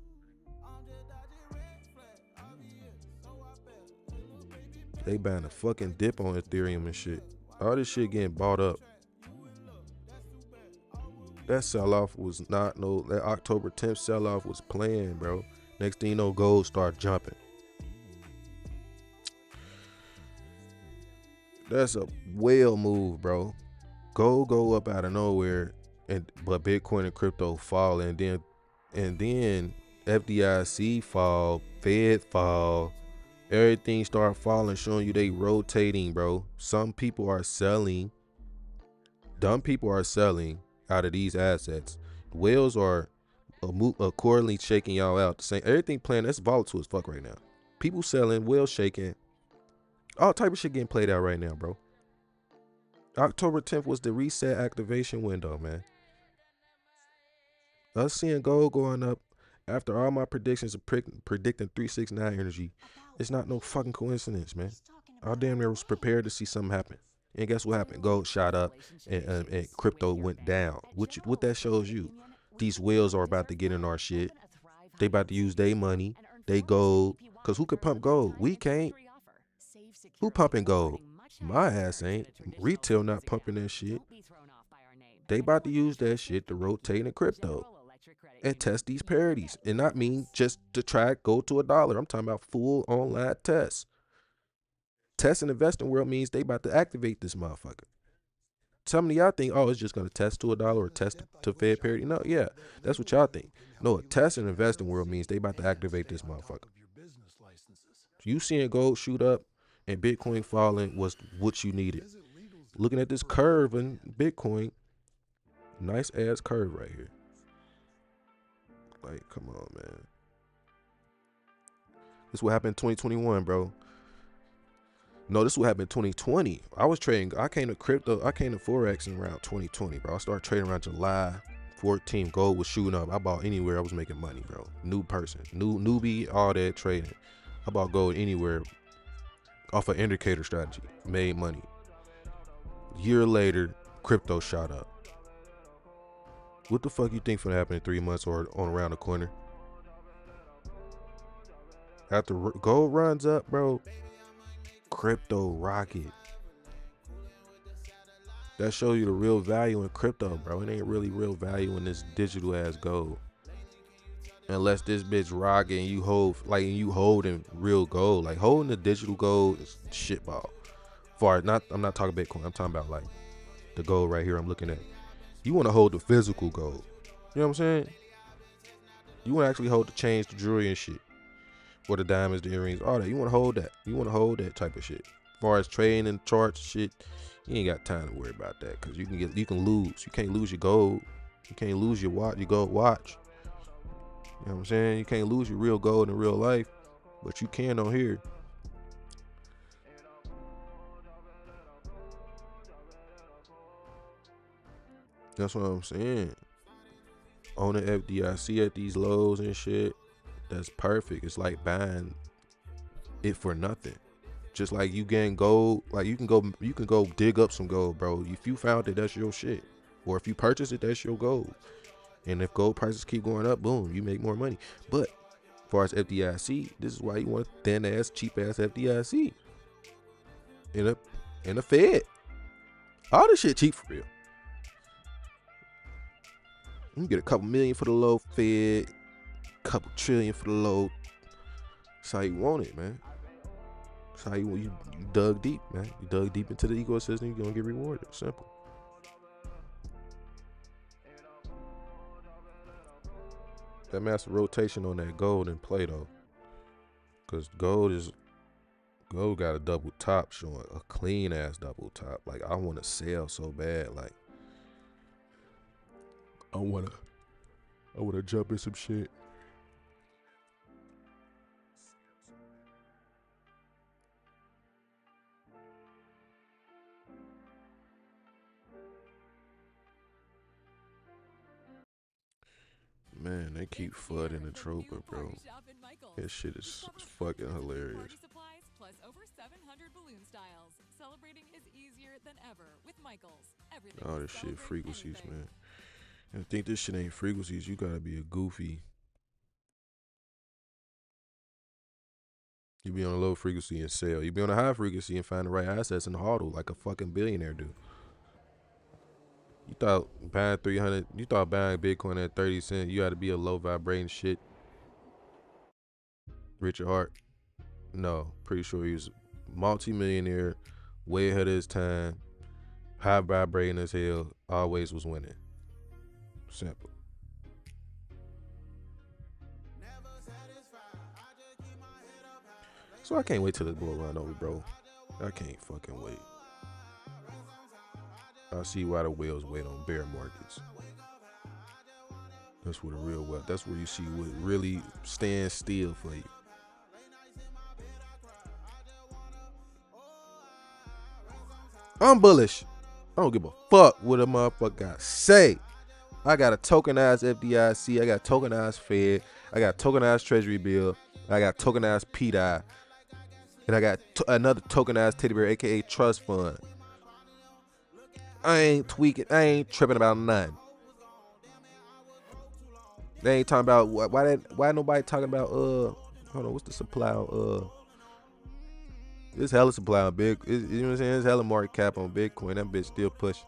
S6: They buying a fucking dip on Ethereum and shit. All this shit getting bought up. That sell-off was not that October 10th sell-off was planned, bro. Next thing you know, gold start jumping. That's a whale move, bro. Gold go up out of nowhere, but Bitcoin and crypto fall, and then FDIC fall, Fed fall, everything start falling, showing you they rotating, bro. Some people are selling. Dumb people are selling out of these assets. Whales are accordingly shaking y'all out. Saying everything playing, that's volatile as fuck right now. People selling, whales shaking, all type of shit getting played out right now, bro. October 10th was the reset activation window, man. Us seeing gold going up after all my predictions of predicting 369 energy, it's not no fucking coincidence, man. I damn near was prepared to see something happen. And guess what happened? Gold shot up and crypto went down. What that shows you, these whales are about to get in our shit. They about to use their money, they gold. Cause who could pump gold? We can't. Who pumping gold? My ass ain't. Retail not pumping that shit. They about to use that shit to rotate in crypto and test these parities. And not mean just to try go to $1. I'm talking about full online tests. Test in the investing world means they about to activate this motherfucker. Some of y'all think, oh, it's just going to test to $1 or test to Fed parity. No, yeah, that's what y'all think. No, a test in the investing world means they about to activate this motherfucker. You seeing gold shoot up and Bitcoin falling was what you needed. Looking at this curve in Bitcoin, nice ass curve right here. Like, come on, man. This is what happened in 2021, bro. No, this is what happened in 2020. I was trading. I came to Forex in around 2020, bro. I started trading around July 14th. Gold was shooting up. I bought anywhere. I was making money, bro. New person, newbie, all that trading. I bought gold anywhere off an indicator strategy. Made money. A year later, crypto shot up. What the fuck you think gonna happen in 3 months or on around the corner? After gold runs up, bro, crypto rocket. That shows you the real value in crypto, bro. It ain't really real value in this digital ass gold. Unless this bitch rocking and you holding real gold. Like holding the digital gold is shitball. I'm not talking Bitcoin. I'm talking about like the gold right here I'm looking at. You want to hold the physical gold. You know what I'm saying? You want to actually hold the chains, the jewelry and shit. Or the diamonds, the earrings, all that. You want to hold that. You want to hold that type of shit. As far as trading and charts shit, you ain't got time to worry about that. Because you can lose. You can't lose your gold. You can't lose your gold watch. You know what I'm saying? You can't lose your real gold in real life. But you can on here. That's what I'm saying. On the FDIC at these lows and shit, that's perfect. It's like buying it for nothing. Just like you getting gold, like you can go dig up some gold, bro. If you found it, that's your shit. Or if you purchase it, that's your gold. And if gold prices keep going up, boom, you make more money. But as far as FDIC, this is why you want thin ass, cheap ass FDIC. In a Fed. All this shit cheap for real. You can get a couple million for the low Fed, couple trillion for the low. That's how you want it, man. That's how you dug deep, man. You dug deep into the ecosystem, you're gonna get rewarded. Simple. That master rotation on that gold in play though. Cause gold got a double top showing a clean ass double top. Like I wanna sell so bad. Like I wanna jump in some shit. Man, they keep flooding the trooper, bro. This shit is fucking hilarious.
S9: Party supplies plus over 700 balloon styles. Celebrating is easier than ever with Michaels. Everything
S6: All this shit frequencies, man. And I think this shit ain't frequencies. You gotta be a goofy. You be on a low frequency and sell. You be on a high frequency and find the right assets and hodl like a fucking billionaire do. You thought buying Bitcoin at 30 cents, you had to be a low vibrating shit. Richard Hart. No, pretty sure he was multi-millionaire, way ahead of his time, high vibrating as hell, always was winning. Simple. So I can't wait till this bull run over, bro. I can't fucking wait. I see why the whales wait on bear markets. That's where the real wealth. That's where you see what really stands still for you. I'm bullish. I don't give a fuck what a motherfucker got to say. I got a tokenized FDIC. I got tokenized Fed. I got tokenized Treasury bill. I got tokenized PDI. And I got another tokenized teddy bear, aka trust fund. I ain't tweaking. I ain't tripping about nothing. They ain't talking about why nobody talking about hold on, what's the supply on there's hella supply on you know what I'm saying? There's hella market cap on Bitcoin. That bitch still pushing.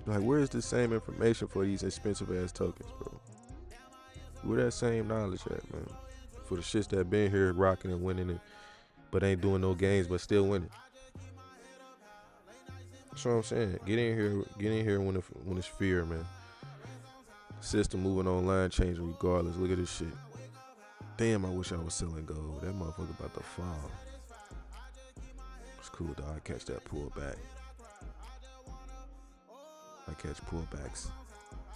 S6: Like, where's the same information for these expensive ass tokens, bro? Where that same knowledge at, man? For the shits that been here rocking and winning it, but ain't doing no games, but still winning. That's what I'm saying. Get in here when it's fear, man. System moving online, changing regardless. Look at this shit. Damn, I wish I was selling gold. That motherfucker about to fall. It's cool, dog. I catch that pullback. I catch pullbacks.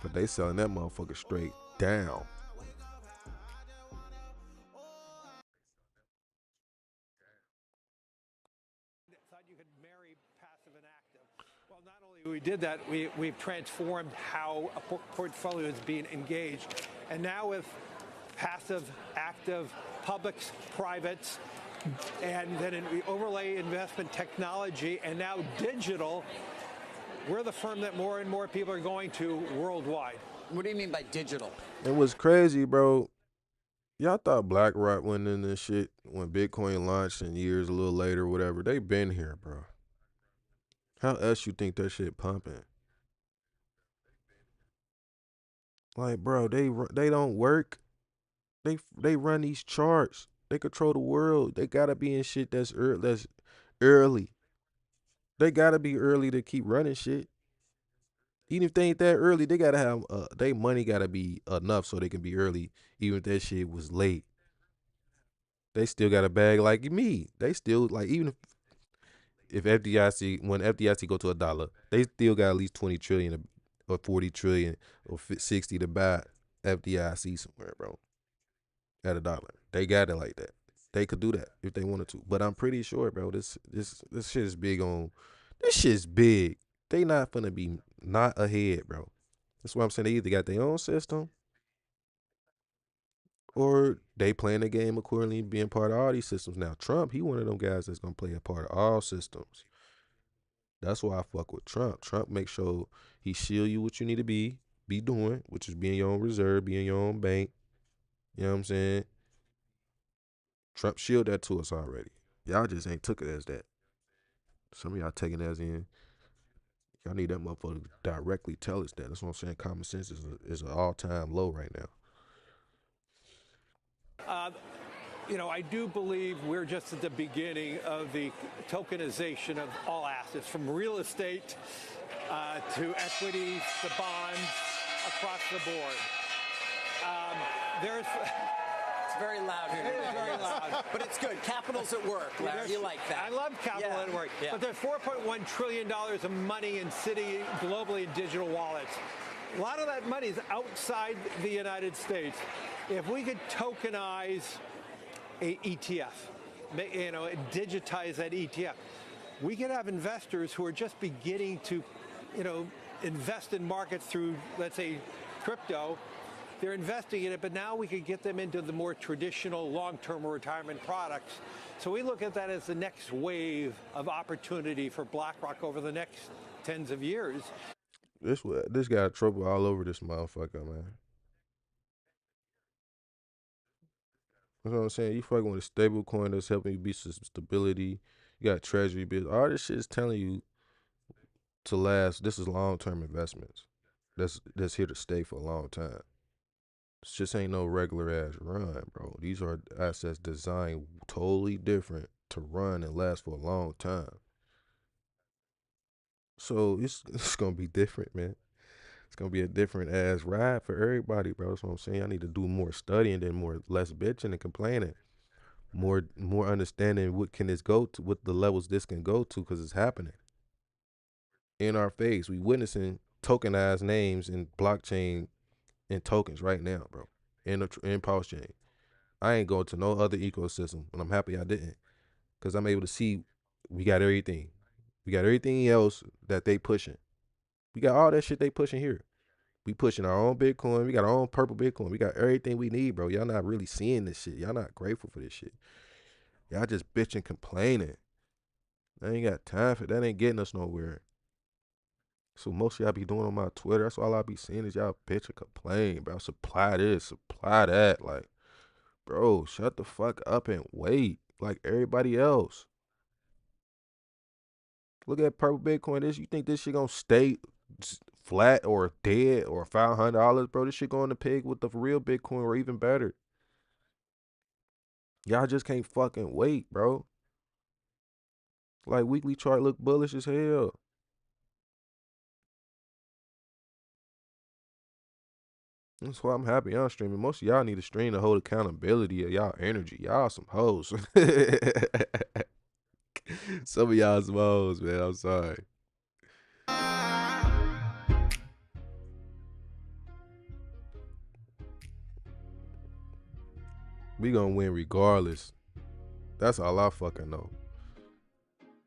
S6: But they selling that motherfucker straight down.
S8: Thought you could marry passive and active. Well, not only we did that, we've transformed how a portfolio is being engaged. And now with passive, active, publics, privates, and then we overlay investment technology and now digital, we're the firm that more and more people are going to worldwide.
S7: What do you mean by digital?
S6: It was crazy, bro. Y'all thought BlackRock went in this shit when Bitcoin launched and years a little later, whatever. They been here, bro. How else you think that shit pumping? Like, bro, they don't work. They run these charts. They control the world. They gotta be in shit that's early. They gotta be early to keep running shit. Even if they ain't that early, they gotta have they money gotta be enough so they can be early. Even if that shit was late, they still got a bag like me. They still like even if FDIC when FDIC go to $1, they still got at least 20 trillion or 40 trillion or 60 to buy FDIC somewhere, bro. At $1, they got it like that. They could do that if they wanted to, but I'm pretty sure, bro. This shit is big on. This shit's big. They not finna be not ahead, bro. That's why I'm saying they either got their own system or they playing the game accordingly, being part of all these systems. Now, Trump, he one of them guys that's gonna play a part of all systems. That's why I fuck with Trump. Trump make sure he shield you what you need to be doing, which is being your own reserve, being your own bank. You know what I'm saying? Trump shield that to us already. Y'all just ain't took it as that. Some of y'all taking it as in, y'all need that motherfucker to directly tell us that. That's what I'm saying. Common sense is an all-time low right now.
S8: I do believe we're just at the beginning of the tokenization of all assets, from real estate to equities to bonds across the board.
S7: It's very loud here.
S8: It is very loud.
S7: But it's good. Capital's at work, Larry. You like that.
S8: I love capital at work.
S7: Yeah.
S8: But there's $4.1 trillion of money sitting globally in digital wallets. A lot of that money is outside the United States. If we could tokenize a ETF, digitize that ETF, we could have investors who are just beginning to, invest in markets through, let's say, crypto. They're investing in it, but now we could get them into the more traditional long-term retirement products. So we look at that as the next wave of opportunity for BlackRock over the next tens of years.
S6: This got trouble all over this motherfucker, man. That's what I'm saying. You fucking with a stable coin that's helping you be some stability. You got treasury bills. All this shit is telling you to last. This is long-term investments. That's here to stay for a long time. This just ain't no regular ass run, bro. These are assets designed totally different to run and last for a long time. So it's gonna be different, man. It's gonna be a different ass ride for everybody, bro. That's what I'm saying. I need to do more studying than less bitching and complaining. More understanding what can this go to, what the levels this can go to, because it's happening in our face. We witnessing tokenized names in blockchain and tokens right now, bro. In PulseChain. I ain't going to no other ecosystem, and I'm happy I didn't, because I'm able to see we got everything. We got everything else that they pushing. We got all that shit they pushing here. We pushing our own Bitcoin. We got our own purple Bitcoin. We got everything we need, bro. Y'all not really seeing this shit. Y'all not grateful for this shit. Y'all just bitching, complaining. I ain't got time for that. Ain't getting us nowhere. So most of y'all be doing on my Twitter. That's all I be seeing is y'all bitch and complain, bro. Supply this, supply that. Like, bro, shut the fuck up and wait. Like everybody else. Look at purple Bitcoin. You think this shit gonna stay flat or dead or $500, bro? This shit going to peg with the real Bitcoin or even better. Y'all just can't fucking wait, bro. Like weekly chart look bullish as hell. That's why I'm happy I'm streaming. Most of y'all need to stream to hold accountability of y'all energy. Y'all some hoes. Some of y'all some hoes, man. I'm sorry. We gonna win regardless. That's all I fucking know.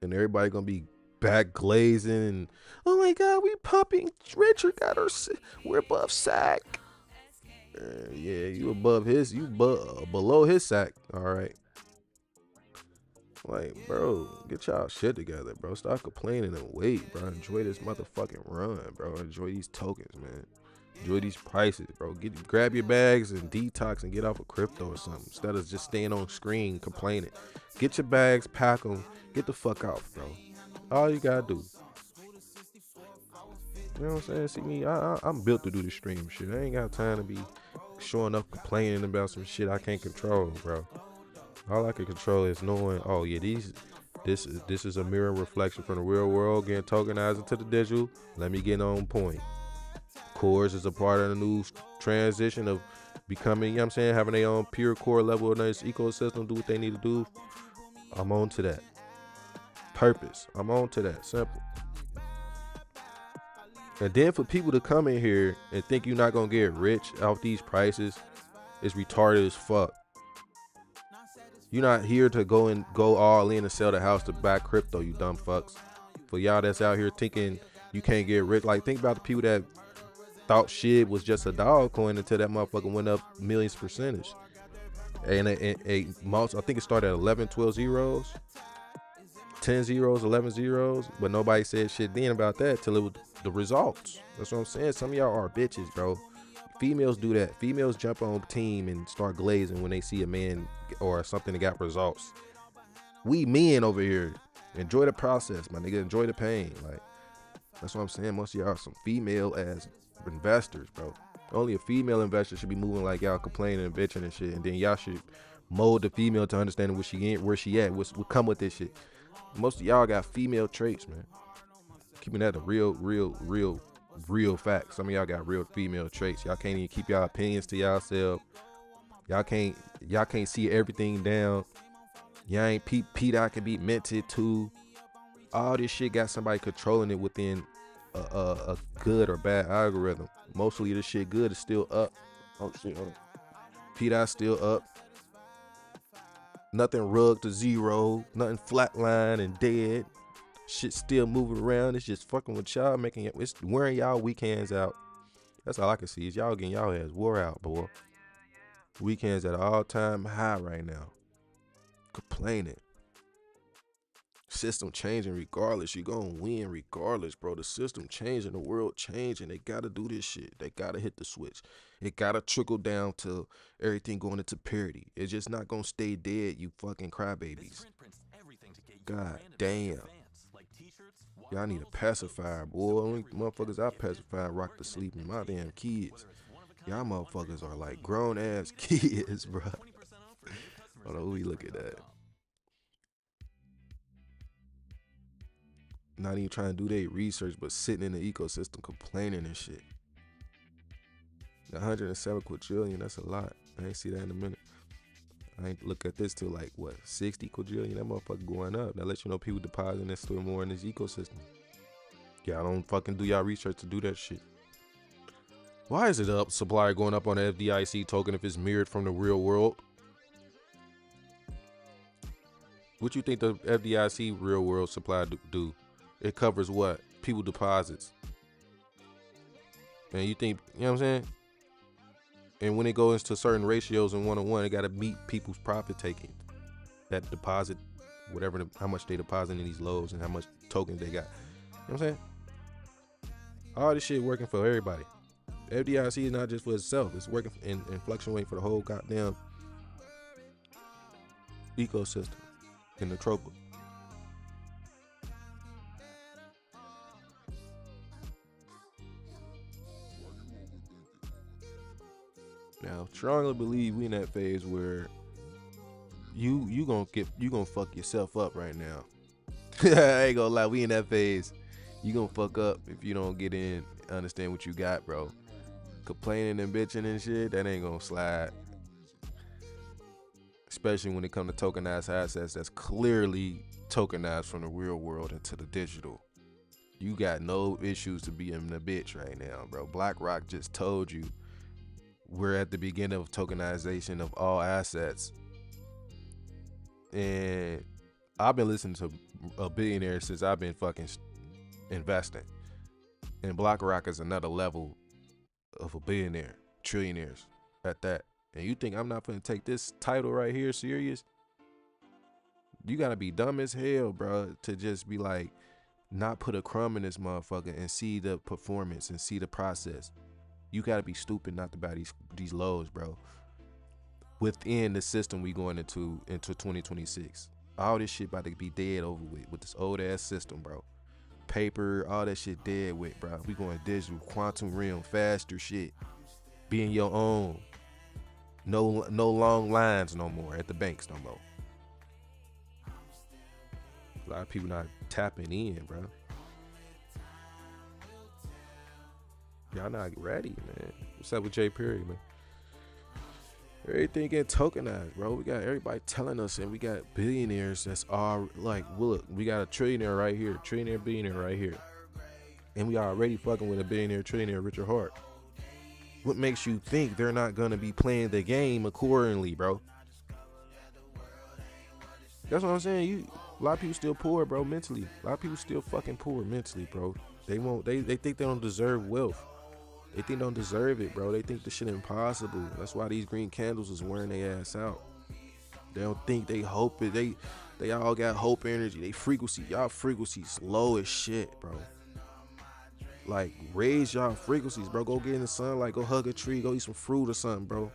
S6: And everybody gonna be back glazing and, oh my God, we pumping. Richard got her. We're above sack. Yeah, you above his. You below his sack. All right. Like, bro, get y'all shit together, bro. Stop complaining and wait, bro. Enjoy this motherfucking run, bro. Enjoy these tokens, man. Enjoy these prices, bro. Grab your bags and detox and get off of crypto or something instead of just staying on screen complaining. Get your bags, pack them, get the fuck out, bro. All you gotta do. You know what I'm saying? See me, I'm built to do the stream shit. I ain't got time to be showing up complaining about some shit I can't control, bro. All I can control is knowing, oh yeah, this is a mirror reflection from the real world getting tokenized into the digital. Let me get on point. Cores is a part of the new transition of becoming, you know what I'm saying, having their own pure core level of this ecosystem, do what they need to do. I'm on to that. Purpose. I'm on to that. Simple. And then for people to come in here and think you're not gonna get rich off these prices, it's retarded as fuck. You're not here to go all in and sell the house to buy crypto, you dumb fucks. For y'all that's out here thinking you can't get rich, like think about the people that thought shit was just a dog coin until that motherfucker went up millions percentage. And I think it started at 11, 12 zeros, 10 zeros, 11 zeros, but nobody said shit then about that till it was the results. That's what I'm saying. Some of y'all are bitches, bro. Females do that. Females jump on team and start glazing when they see a man or something that got results. We men over here enjoy the process, my nigga. Enjoy the pain. Like, that's what I'm saying. Most of y'all are some female ass investors, bro. Only a female investor should be moving like y'all complaining and bitching and shit, and then y'all should mold the female to understand where she at, what come with this shit. Most of y'all got female traits, man. Keeping that a real fact. Some of y'all got real female traits. Y'all can't even keep y'all opinions to y'allself. Y'all can't see everything down. Y'all ain't Pete I can be minted to. All this shit got somebody controlling it within a good or bad algorithm. Mostly this shit good is still up. Oh shit, hold on. Pete still up. Nothing rugged to zero. Nothing flatline and dead. Shit still moving around. It's just fucking with y'all, it's wearing y'all weekends out. That's all I can see is y'all getting y'all ass wore out, boy. Weekends at an all-time high right now. Complaining. System changing regardless. You gonna win regardless, bro. The system changing, the world changing. They gotta do this shit. They gotta hit the switch. It gotta trickle down to everything going into parity. It's just not gonna stay dead, you fucking crybabies. God damn. Y'all need a pacifier, boy. Only motherfuckers I pacify rock to sleep in my damn kids. Y'all motherfuckers are like grown ass kids, bro. Hold on, we look at that. Not even trying to do their research, but sitting in the ecosystem complaining and shit. 107 quadrillion, that's a lot. I ain't see that in a minute. I ain't look at this till like, what, 60 quadrillion? That motherfucker going up. That lets you know people depositing and still more in this ecosystem. Y'all don't fucking do y'all research to do that shit. Why is it up supply going up on the FDIC token if it's mirrored from the real world? What you think the FDIC real world supply do? It covers what? People deposits. And you think, you know what I'm saying? And when it goes to certain ratios in one-on-one, it got to meet people's profit taking. That deposit, whatever, how much they deposit in these loads and how much tokens they got. You know what I'm saying? All this shit working for everybody. FDIC is not just for itself. It's working and fluctuating for the whole goddamn ecosystem in the tropic. Now, strongly believe we in that phase where you gonna fuck yourself up right now. I ain't gonna lie, we in that phase. You gonna fuck up if you don't get in, understand what you got, bro. Complaining and bitching and shit, that ain't gonna slide. Especially when it comes to tokenized assets that's clearly tokenized from the real world into the digital. You got no issues to be in the bitch right now, bro. BlackRock just told you we're at the beginning of tokenization of all assets. And I've been listening to a billionaire since I've been fucking investing. And BlackRock is another level of a billionaire, trillionaires at that. And you think I'm not gonna take this title right here serious? You gotta be dumb as hell, bro, to just be like, not put a crumb in this motherfucker and see the performance and see the process. You gotta be stupid not to buy these lows, bro. Within the system we going into 2026. All this shit about to be dead over with this old ass system, bro. Paper, all that shit dead with, bro. We going digital, quantum realm, faster shit. Being your own. No long lines no more at the banks no more. A lot of people not tapping in, bro. Y'all not ready, man. What's up with Jay Perry, man? Everything getting tokenized, bro. We got everybody telling us, and we got billionaires that's all like, look, we got a trillionaire right here, trillionaire, billionaire right here. And we already fucking with a billionaire, trillionaire, Richard Hart. What makes you think they're not gonna be playing the game accordingly, bro? That's what I'm saying. A lot of people still poor, bro, mentally. A lot of people still fucking poor mentally, bro. They think they don't deserve wealth. They think they don't deserve it, bro. They think the shit impossible. That's why these green candles is wearing their ass out. They don't think they hope it. They all got hope energy. They frequency. Y'all frequencies low as shit, bro. Like, raise y'all frequencies, bro. Go get in the sun, like, go hug a tree, go eat some fruit or something, bro.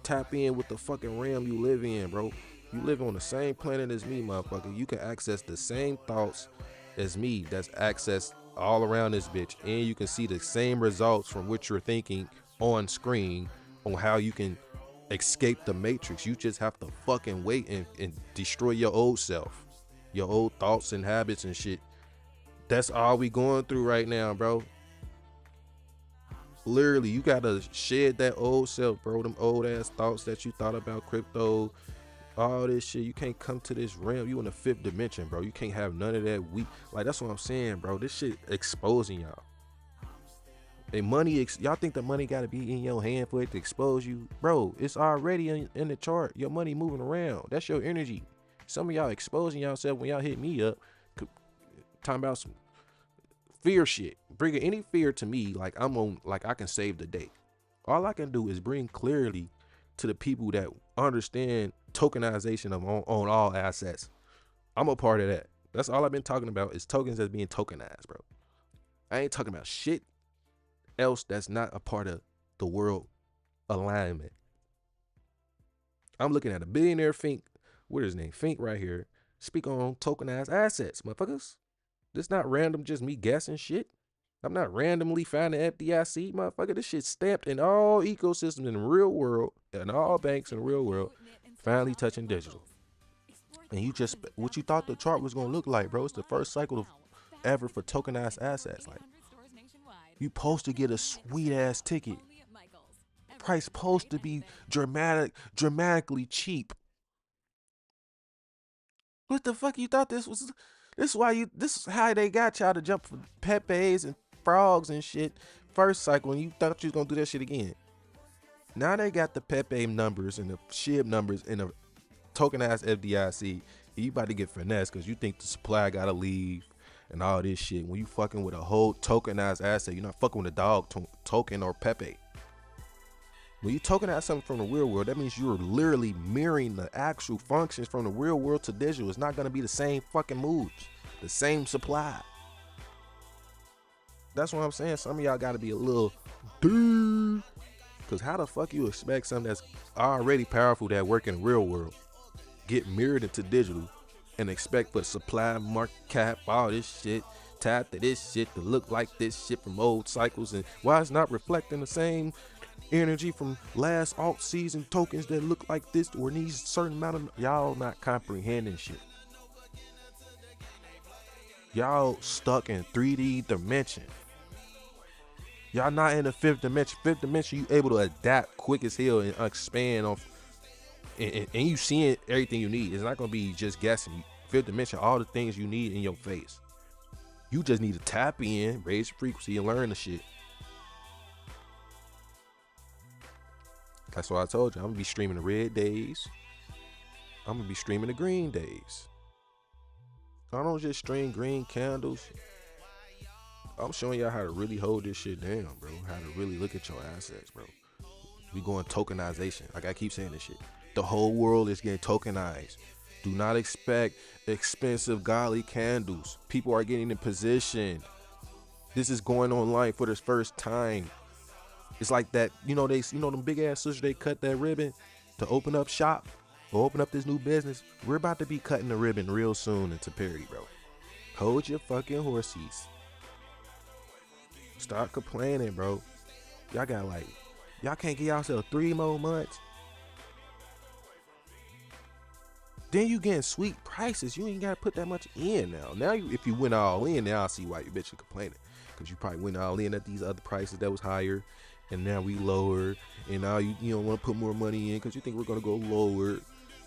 S6: Tap in with the fucking realm you live in, bro. You live on the same planet as me, motherfucker. You can access the same thoughts as me that's accessed all around this bitch. And you can see the same results from what you're thinking on screen on how you can escape the matrix. You just have to fucking wait and destroy your old self. Your old thoughts and habits and shit. That's all we going through right now, bro. Literally, you gotta shed that old self, bro. Them old ass thoughts that you thought about crypto, all this shit. You can't come to this realm. You in the 5th dimension, bro. You can't have none of that weak. Like, that's what I'm saying, bro. This shit exposing y'all. And money, y'all think the money gotta be in your hand for it to expose you? Bro, it's already in the chart. Your money moving around. That's your energy. Some of y'all exposing yourself when y'all hit me up. Talking about some fear shit. Bringing any fear to me, like I'm on, like I can save the day. All I can do is bring clarity to the people that understand tokenization of on all assets. I'm a part of that. That's all I've been talking about is tokens that's being tokenized, bro. I ain't talking about shit else that's not a part of the world alignment. I'm looking at a billionaire Fink. What is his name? Fink right here. Speak on tokenized assets, motherfuckers. This not random, just me guessing shit. I'm not randomly finding FDIC, motherfucker. This shit's stamped in all ecosystems in the real world, and all banks in the real world, finally touching digital. And you just, what you thought the chart was gonna look like, bro, it's the first cycle ever for tokenized assets. Like, you supposed to get a sweet ass ticket. Price supposed to be dramatically cheap. What the fuck you thought this was? This is how they got y'all to jump for Pepe's and frogs and shit first cycle, and you thought you was gonna do that shit again. Now they got the Pepe numbers and the SHIB numbers in a tokenized FDIC. You about to get finessed because you think the supply gotta leave and all this shit. When you fucking with a whole tokenized asset, you're not fucking with a dog token or Pepe. When you tokenize something from the real world, that means you're literally mirroring the actual functions from the real world to digital. It's not gonna be the same fucking moves, the same supply. That's what I'm saying. Some of y'all gotta be a little dude. Cause how the fuck you expect something that's already powerful that work in the real world get mirrored into digital and expect for the supply, market cap, all this shit, tap to this shit to look like this shit from old cycles, and why it's not reflecting the same energy from last alt season tokens that look like this or needs a certain amount of, y'all not comprehending shit. Y'all stuck in 3D dimension. Y'all not in the 5th dimension. 5th dimension, you able to adapt quick as hell and expand off, and you seeing everything you need. It's not gonna be just guessing. 5th dimension, all the things you need in your face. You just need to tap in, raise your frequency, and learn the shit. That's why I told you, I'm gonna be streaming the red days. I'm gonna be streaming the green days. I don't just stream green candles. I'm showing y'all how to really hold this shit down, bro. How to really look at your assets, bro. We going tokenization. Like I keep saying this shit. The whole world is getting tokenized. Do not expect expensive godly candles. People are getting in position. This is going online for the first time. It's like that, them big ass sisters, they cut that ribbon to open up shop or open up this new business. We're about to be cutting the ribbon real soon into parity, bro. Hold your fucking horses. Stop complaining, bro. Y'all can't give yourself 3 more months. then you getting sweet prices. You ain't gotta put that much in now. Now, if you went all in, now I see why you bitch are complaining, because you probably went all in at these other prices that was higher, and now we lower, and now you don't want to put more money in because you think we're gonna go lower,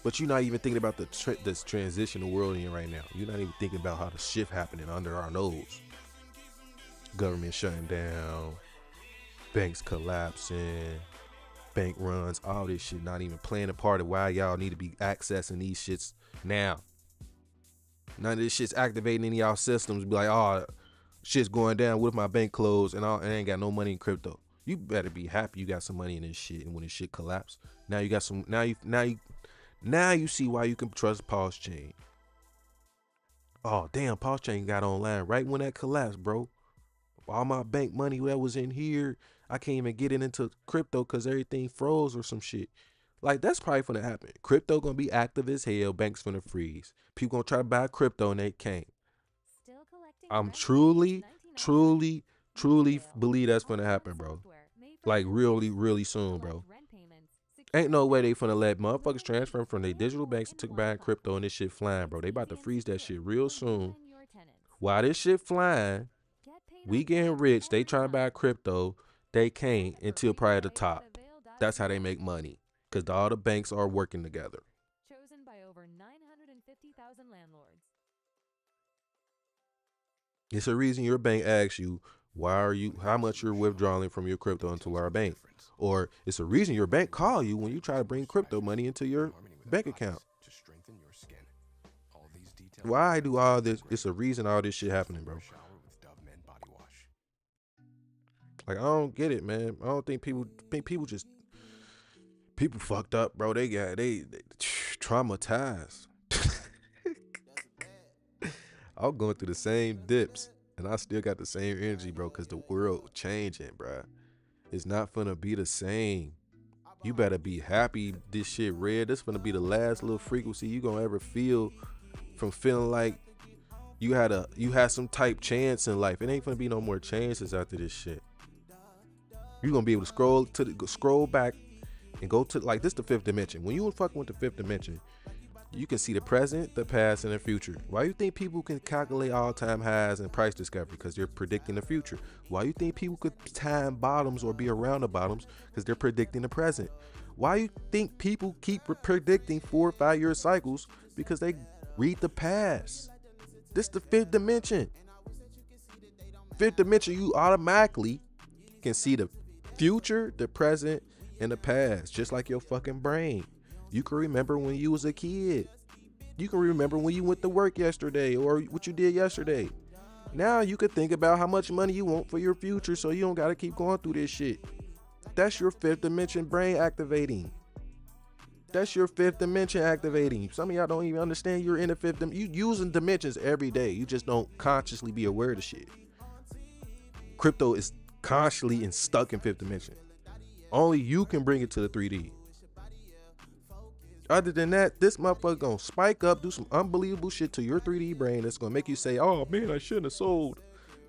S6: but you're not even thinking about this transitional world in right now. You're not even thinking about how the shift happening under our nose. Government shutting down, banks collapsing, bank runs, all this shit, not even playing a part of why y'all need to be accessing these shits now. None of this shit's activating any of y'all systems. Be like, oh, shit's going down. What if my bank closed and I ain't got no money in crypto? You better be happy you got some money in this shit. And when this shit collapse, now you got some. Now you see why you can trust PulseChain. Oh damn, PulseChain got online right when that collapsed, bro. All my bank money that was in here, I can't even get it into crypto because everything froze or some shit. Like, that's probably gonna happen. Crypto gonna be active as hell. Banks gonna freeze. People gonna try to buy crypto and they can't. I'm truly believe that's gonna happen, bro. Like, really soon, bro. Ain't no way they finna let motherfuckers transfer from their digital banks and took buying crypto and this shit flying, bro. They about to freeze that shit real soon. While this shit flying, we getting rich. They trying to buy crypto. They can't until probably the top. That's how they make money. Because all the banks are working together.
S9: Chosen by over 950,000 landlords.
S6: It's a reason your bank asks you, how much you're withdrawing from your crypto into our bank. Or it's a reason your bank call you when you try to bring crypto money into your bank account. Why do all this? It's a reason all this shit happening, bro. Like, I don't get it, man. I don't think people fucked up, bro. They traumatized. I'm going through the same dips and I still got the same energy, bro, because the world changing, bro. It's not gonna be the same. You better be happy this shit red. This gonna be the last little frequency you gonna ever feel from feeling like you had some type chance in life. It ain't gonna be no more chances after this shit. You're gonna be able to scroll back and go to, like, this the fifth dimension. When you fucking with the fifth dimension, you can see the present, the past, and the future. Why you think people can calculate all-time highs and price discovery? Because they're predicting the future. Why you think people could time bottoms or be around the bottoms? Because they're predicting the present. Why you think people keep predicting 4 or 5 year cycles? Because they read the past. This the fifth dimension. Fifth dimension, you automatically can see the future, the present, and the past, just like your fucking brain. You can remember when you was a kid. You can remember when you went to work yesterday or what you did yesterday. Now you could think about how much money you want for your future so you don't got to keep going through this shit. That's your fifth dimension brain activating. That's your fifth dimension activating. Some of y'all don't even understand you're in the fifth dimension. You using dimensions every day. You just don't consciously be aware of the shit. Crypto is constantly and stuck in fifth dimension. Only you can bring it to the 3D. Other than that, this motherfucker gonna spike up, do some unbelievable shit to your 3D brain that's gonna make you say, oh man, I shouldn't have sold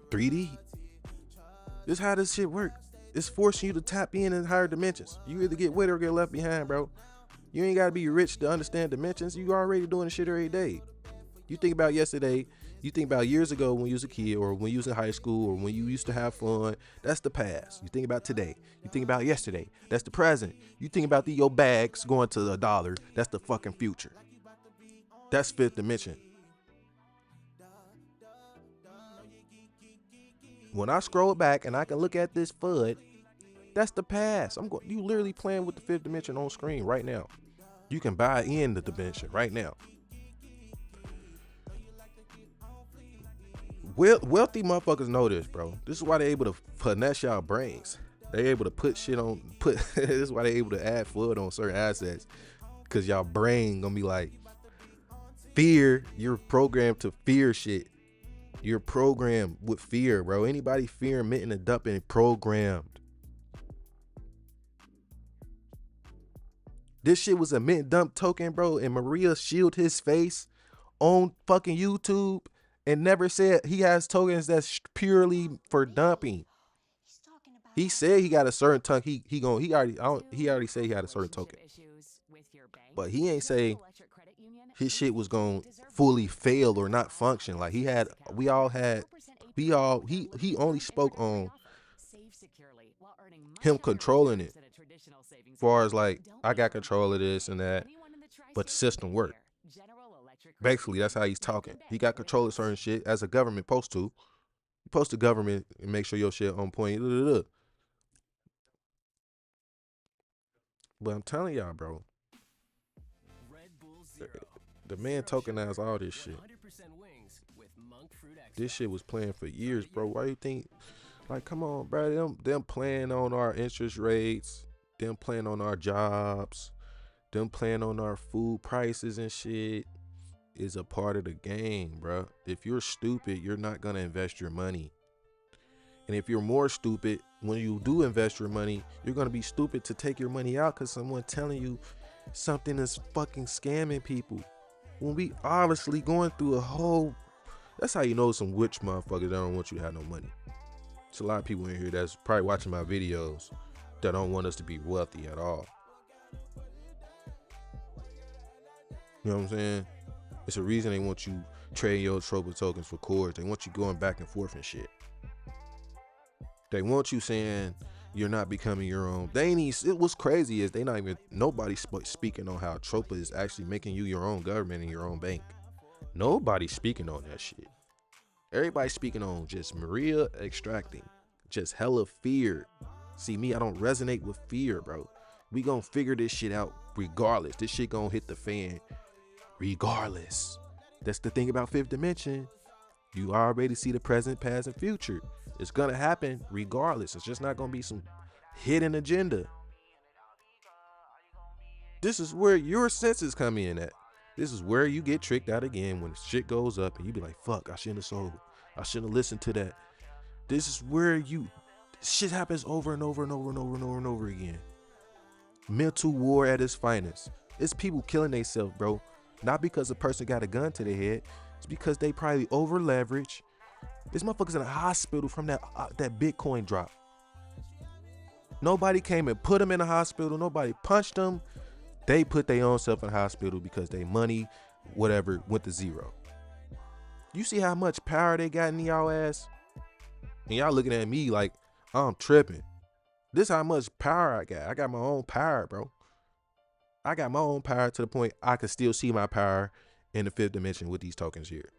S6: 3D. This is how this shit work. It's forcing you to tap in higher dimensions. You either get with or get left behind, bro. You ain't gotta be rich to understand dimensions. You already doing the shit every day. You think about yesterday, you think about years ago when you was a kid, or when you was in high school, or when you used to have fun. That's the past. You think about today. You think about yesterday. That's the present. You think about your bags going to $1. That's the fucking future. That's fifth dimension. When I scroll back and I can look at this FUD, that's the past. You literally playing with the fifth dimension on screen right now. You can buy in the dimension right now. Wealthy motherfuckers know this, bro. This is why they're able to finesse y'all brains. They're able to put shit on, this is why they're able to add FUD on certain assets. Cause y'all brain gonna be like, fear, you're programmed to fear shit. You're programmed with fear, bro. Anybody fearing minting and dumping programmed. This shit was a mint and dump token, bro. And Maria shielded his face on fucking YouTube and never said he has tokens that's purely for dumping. He said he got a certain token. He already said he had a certain token. But he ain't say his shit was gonna fully fail or not function. Like he only spoke on him controlling it. As far as like, I got control of this and that, but the system worked. Basically, that's how he's talking. He got control of certain shit as a government supposed to. You supposed to government and make sure your shit on point. But I'm telling y'all, bro, the man tokenized all this shit. This shit was playing for years, bro. Why you think? Like, come on, bro. Them playing on our interest rates, them playing on our jobs, them playing on our food prices and shit is a part of the game, bro. If you're stupid, you're not gonna invest your money. And if you're more stupid, when you do invest your money, you're gonna be stupid to take your money out because someone telling you something is fucking scamming people. When we obviously going through a whole, that's how you know some witch motherfuckers that don't want you to have no money. There's a lot of people in here that's probably watching my videos that don't want us to be wealthy at all. You know what I'm saying? It's a reason they want you trading your Tropa tokens for cores. They want you going back and forth and shit. They want you saying you're not becoming your own. They ain't even, what's crazy is nobody speaking on how Tropa is actually making you your own government and your own bank. Nobody's speaking on that shit. Everybody's speaking on just Maria extracting, just hella fear. See me, I don't resonate with fear, bro. We gonna figure this shit out regardless. This shit gonna hit the fan regardless. That's the thing about fifth dimension. You already see the present, past, and future. It's gonna happen regardless. It's just not gonna be some hidden agenda. This is where your senses come in at. This is where you get tricked out again when shit goes up and you be like, fuck, I shouldn't have sold. I shouldn't have listened to that. This is where shit happens over and over and over and over and over and over again. Mental war at its finest. It's people killing themselves, bro. Not because a person got a gun to their head. It's because they probably over leverage. This motherfucker's in a hospital from that Bitcoin drop. Nobody came and put him in a hospital. Nobody punched him. They put their own self in the hospital because their money, whatever, went to zero. You see how much power they got in y'all ass? And y'all looking at me like I'm tripping. This how much power I got. I got my own power, bro. I got my own power to the point I can still see my power in the fifth dimension with these tokens here.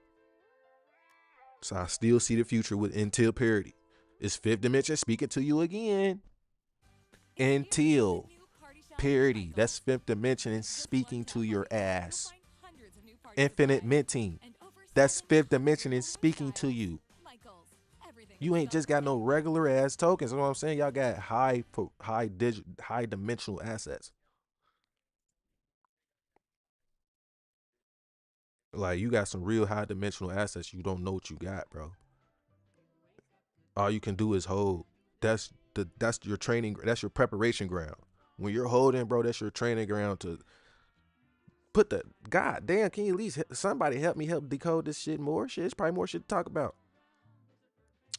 S6: So I still see the future with until parity. It's fifth dimension speaking to you again. Until parity. That's fifth dimension and speaking to your ass. Infinite minting. That's fifth dimension and speaking to you. You ain't just got no regular ass tokens. That's what I'm saying. Y'all got high dimensional assets. Like, you got some real high dimensional assets. You don't know what you got, bro. All you can do is hold. That's your training. That's your preparation ground. When you're holding, bro, that's your training ground to put the, God damn, can you at least somebody help me help decode this shit more? Shit, it's probably more shit to talk about.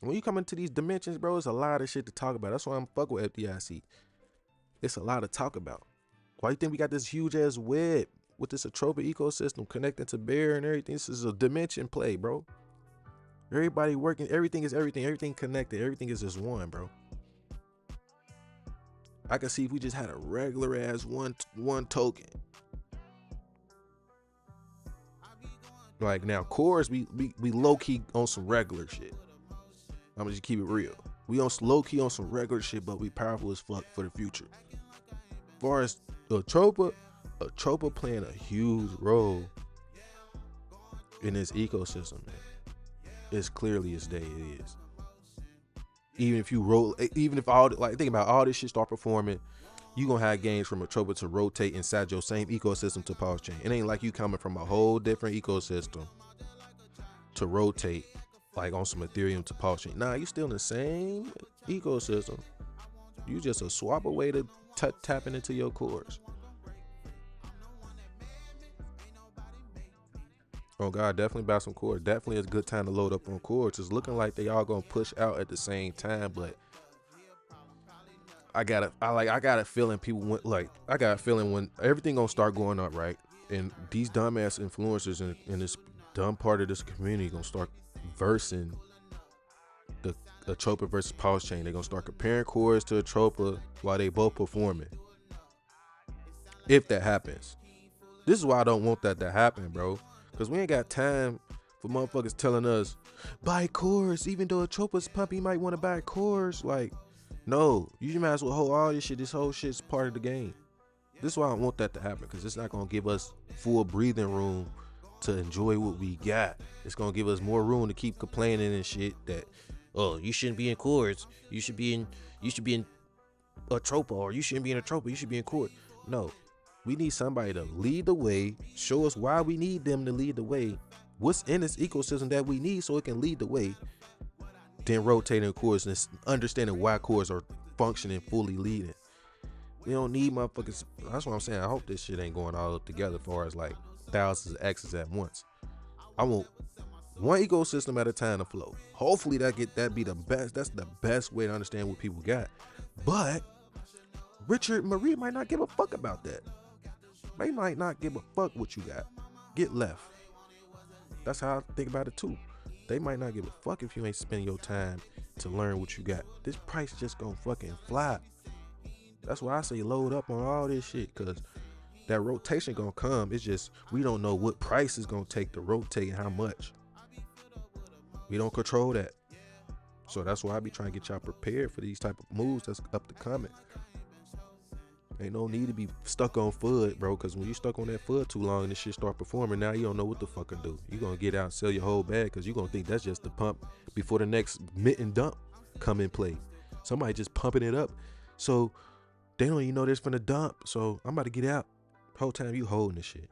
S6: When you come into these dimensions, bro, it's a lot of shit to talk about. That's why I'm fucking with FDIC. It's a lot to talk about. Why you think we got this huge ass web with this Atropa ecosystem connecting to Bear and everything? This is a dimension play, bro. Everybody working, everything is everything. Everything connected. Everything is just one, bro. I can see if we just had a regular ass one token. Like now, cores, we low key on some regular shit. I'm gonna just keep it real. We on low key on some regular shit, but we powerful as fuck for the future. As far as Atropa playing a huge role in this ecosystem, man. It's clearly as day it is. Even if all, like, think about all this shit start performing, you gonna have gains from Atropa to rotate inside your same ecosystem to PulseChain. It ain't like you coming from a whole different ecosystem to rotate like on some Ethereum to PulseChain. Nah, you still in the same ecosystem. You just a swap away to tapping into your cores. Oh God, definitely buy some cores. Definitely is a good time to load up on cores. It's looking like they all gonna push out at the same time, but I got a feeling people went, like, I got a feeling when everything gonna start going up, right? And these dumbass influencers in this dumb part of this community gonna start versing the Atropa versus PulseChain. They're gonna start comparing chords to Atropa while they both performing. If that happens. This is why I don't want that to happen, bro. Because we ain't got time for motherfuckers telling us, buy chords. Even though Atropa's pumping, you might want to buy chords. Like, no. You might as well hold all this shit. This whole shit's part of the game. This is why I don't want that to happen. Because it's not going to give us full breathing room to enjoy what we got. It's going to give us more room to keep complaining and shit that, oh, you shouldn't be in chords. You should be in Atropa, or you shouldn't be in Atropa. You should be in chord. No. We need somebody to lead the way, show us why we need them to lead the way, what's in this ecosystem that we need so it can lead the way, then rotating chords and understanding why chords are functioning, fully leading. We don't need motherfuckers. That's what I'm saying. I hope this shit ain't going all up together as far as like thousands of X's at once. I want one ecosystem at a time to flow. Hopefully that be the best. That's the best way to understand what people got. But Richard Marie might not give a fuck about that. They might not give a fuck what you got. Get left. That's how I think about it too. They might not give a fuck if you ain't spending your time to learn what you got. This price just gonna fucking fly. That's why I say load up on all this shit, cause that rotation gonna come. It's just we don't know what price is gonna take to rotate and how much. We don't control that. So that's why I be trying to get y'all prepared for these type of moves that's up to coming. Ain't no need to be stuck on FUD, bro, because when you stuck on that FUD too long and this shit start performing, now you don't know what the fuck to do. You gonna get out and sell your whole bag because you gonna think that's just the pump before the next mint and dump come in play. Somebody just pumping it up, so they don't even know this from the dump. So I'm about to get out. Whole time you holding this shit.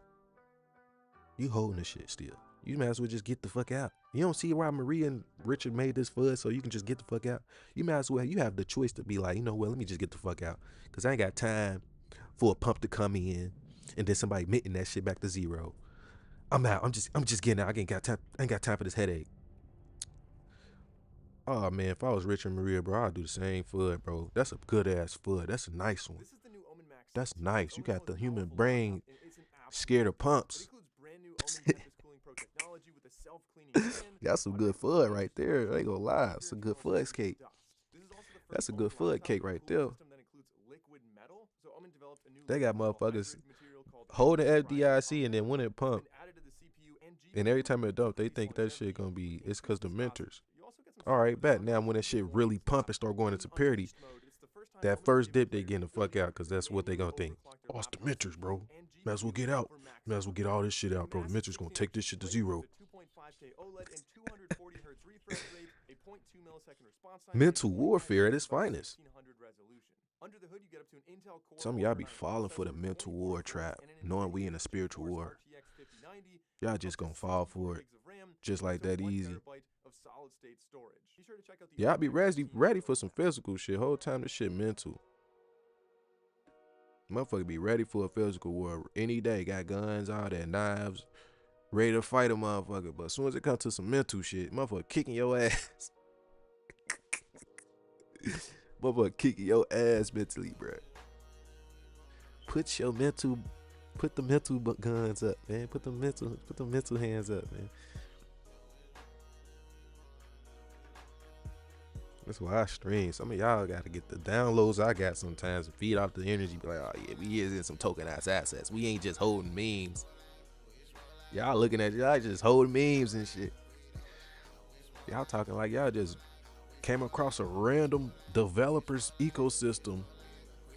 S6: You holding this shit still. You might as well just get the fuck out. You don't see why Maria and Richard made this FUD so you can just get the fuck out. You might as well, you have the choice to be like, you know what, let me just get the fuck out. Because I ain't got time for a pump to come in and then somebody minting that shit back to zero. I'm out. I'm just getting out. I ain't got time for this headache. Oh man, if I was Richard Maria, bro, I'd do the same FUD, bro. That's a good ass FUD. That's a nice one. That's nice. You got the human brain scared of pumps. That's some good FUD right there. I ain't gonna lie. It's a good FUD cake. That's a good FUD cake right there. They got motherfuckers holding FDIC and then when it pump, and every time it dump, they think that shit gonna be, it's cause the mentors. All right, bet. Now when that shit really pump and start going into parity, that first dip they getting the fuck out, cause that's what they gonna think. Oh, it's the mentors, bro. Might as well get out. Might as well get all this shit out, bro. The mentors gonna take this shit to zero. Mental warfare at its finest. Some of y'all be falling for the mental war trap, knowing we in a spiritual war. Y'all just gonna fall for it, just like that easy. Y'all be ready for some physical shit. Whole time this shit mental. Motherfucker be ready for a physical war any day. Got guns, all that, knives, ready to fight a motherfucker. But as soon as it comes to some mental shit, motherfucker kicking your ass. Motherfucker kicking your ass mentally, bro. Put the mental guns up, man. Put the mental hands up, man. That's why I stream. Some of y'all gotta get the downloads I got sometimes and feed off the energy. Be like, oh yeah, we is in some tokenized assets. We ain't just holding memes. Y'all looking at y'all just holding memes and shit. Y'all talking like y'all just came across a random developer's ecosystem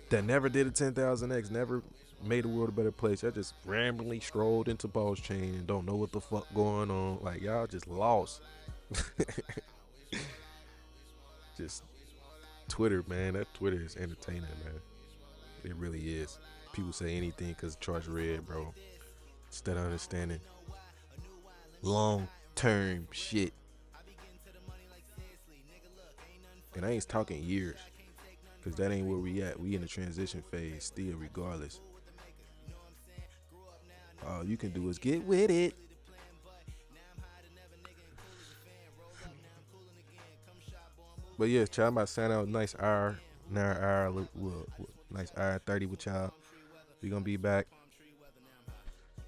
S6: that never did a 10,000x, never made the world a better place. Y'all just randomly strolled into PulseChain and don't know what the fuck going on. Like y'all just lost. Just Twitter, man. That Twitter is entertaining, man. It really is. People say anything because charge red, bro. Instead of understanding long-term shit. And I ain't talking years, because that ain't where we at. We in the transition phase still, regardless. All you can do is get with it. But yeah, y'all, I'm about to sign out nice hour, nice hour 30 with y'all. We gonna be back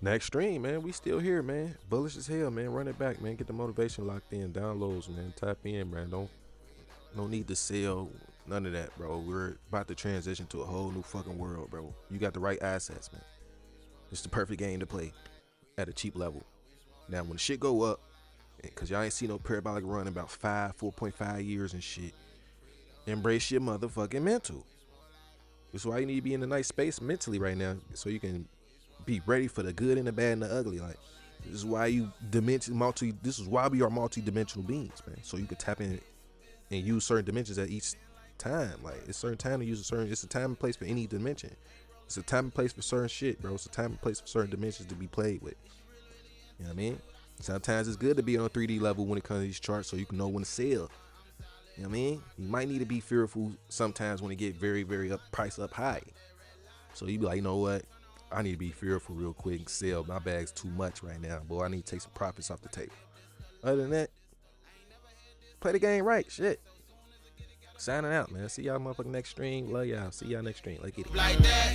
S6: Next stream, man. We still here, man. Bullish as hell, man. Run it back, man. Get the motivation locked in. Downloads, man. Tap in, man. No need to sell. None of that, bro. We're about to transition to a whole new fucking world, bro. You got the right assets, man. It's the perfect game to play at a cheap level. Now, when the shit go up, because y'all ain't seen no parabolic run in about 4.5 years and shit, embrace your motherfucking mental. This is why you need to be in a nice space mentally right now, so you can be ready for the good and the bad and the ugly. Like, this is why this is why we are multi-dimensional beings, man. So you can tap in and use certain dimensions at each time. Like, it's certain time to use it's a time and place for any dimension. It's a time and place for certain shit, bro. It's a time and place for certain dimensions to be played with. You know what I mean? Sometimes it's good to be on a 3D level when it comes to these charts, so you can know when to sell. You know what I mean? You might need to be fearful sometimes when it get very, very price up high. So you be like, you know what? I need to be fearful real quick and sell. My bag's too much right now, boy. I need to take some profits off the table. Other than that, play the game right. Shit. Signing out, man. See y'all motherfucking next stream. Love y'all. See y'all next stream. Like it.
S1: Like that.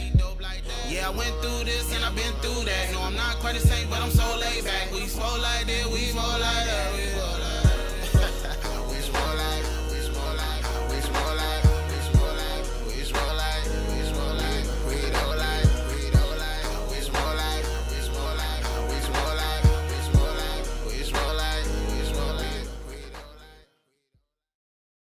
S1: Yeah, I went through this and I've been through that. No, I'm not quite the same, but I'm so laid back. We smoke like this, we smoke like that.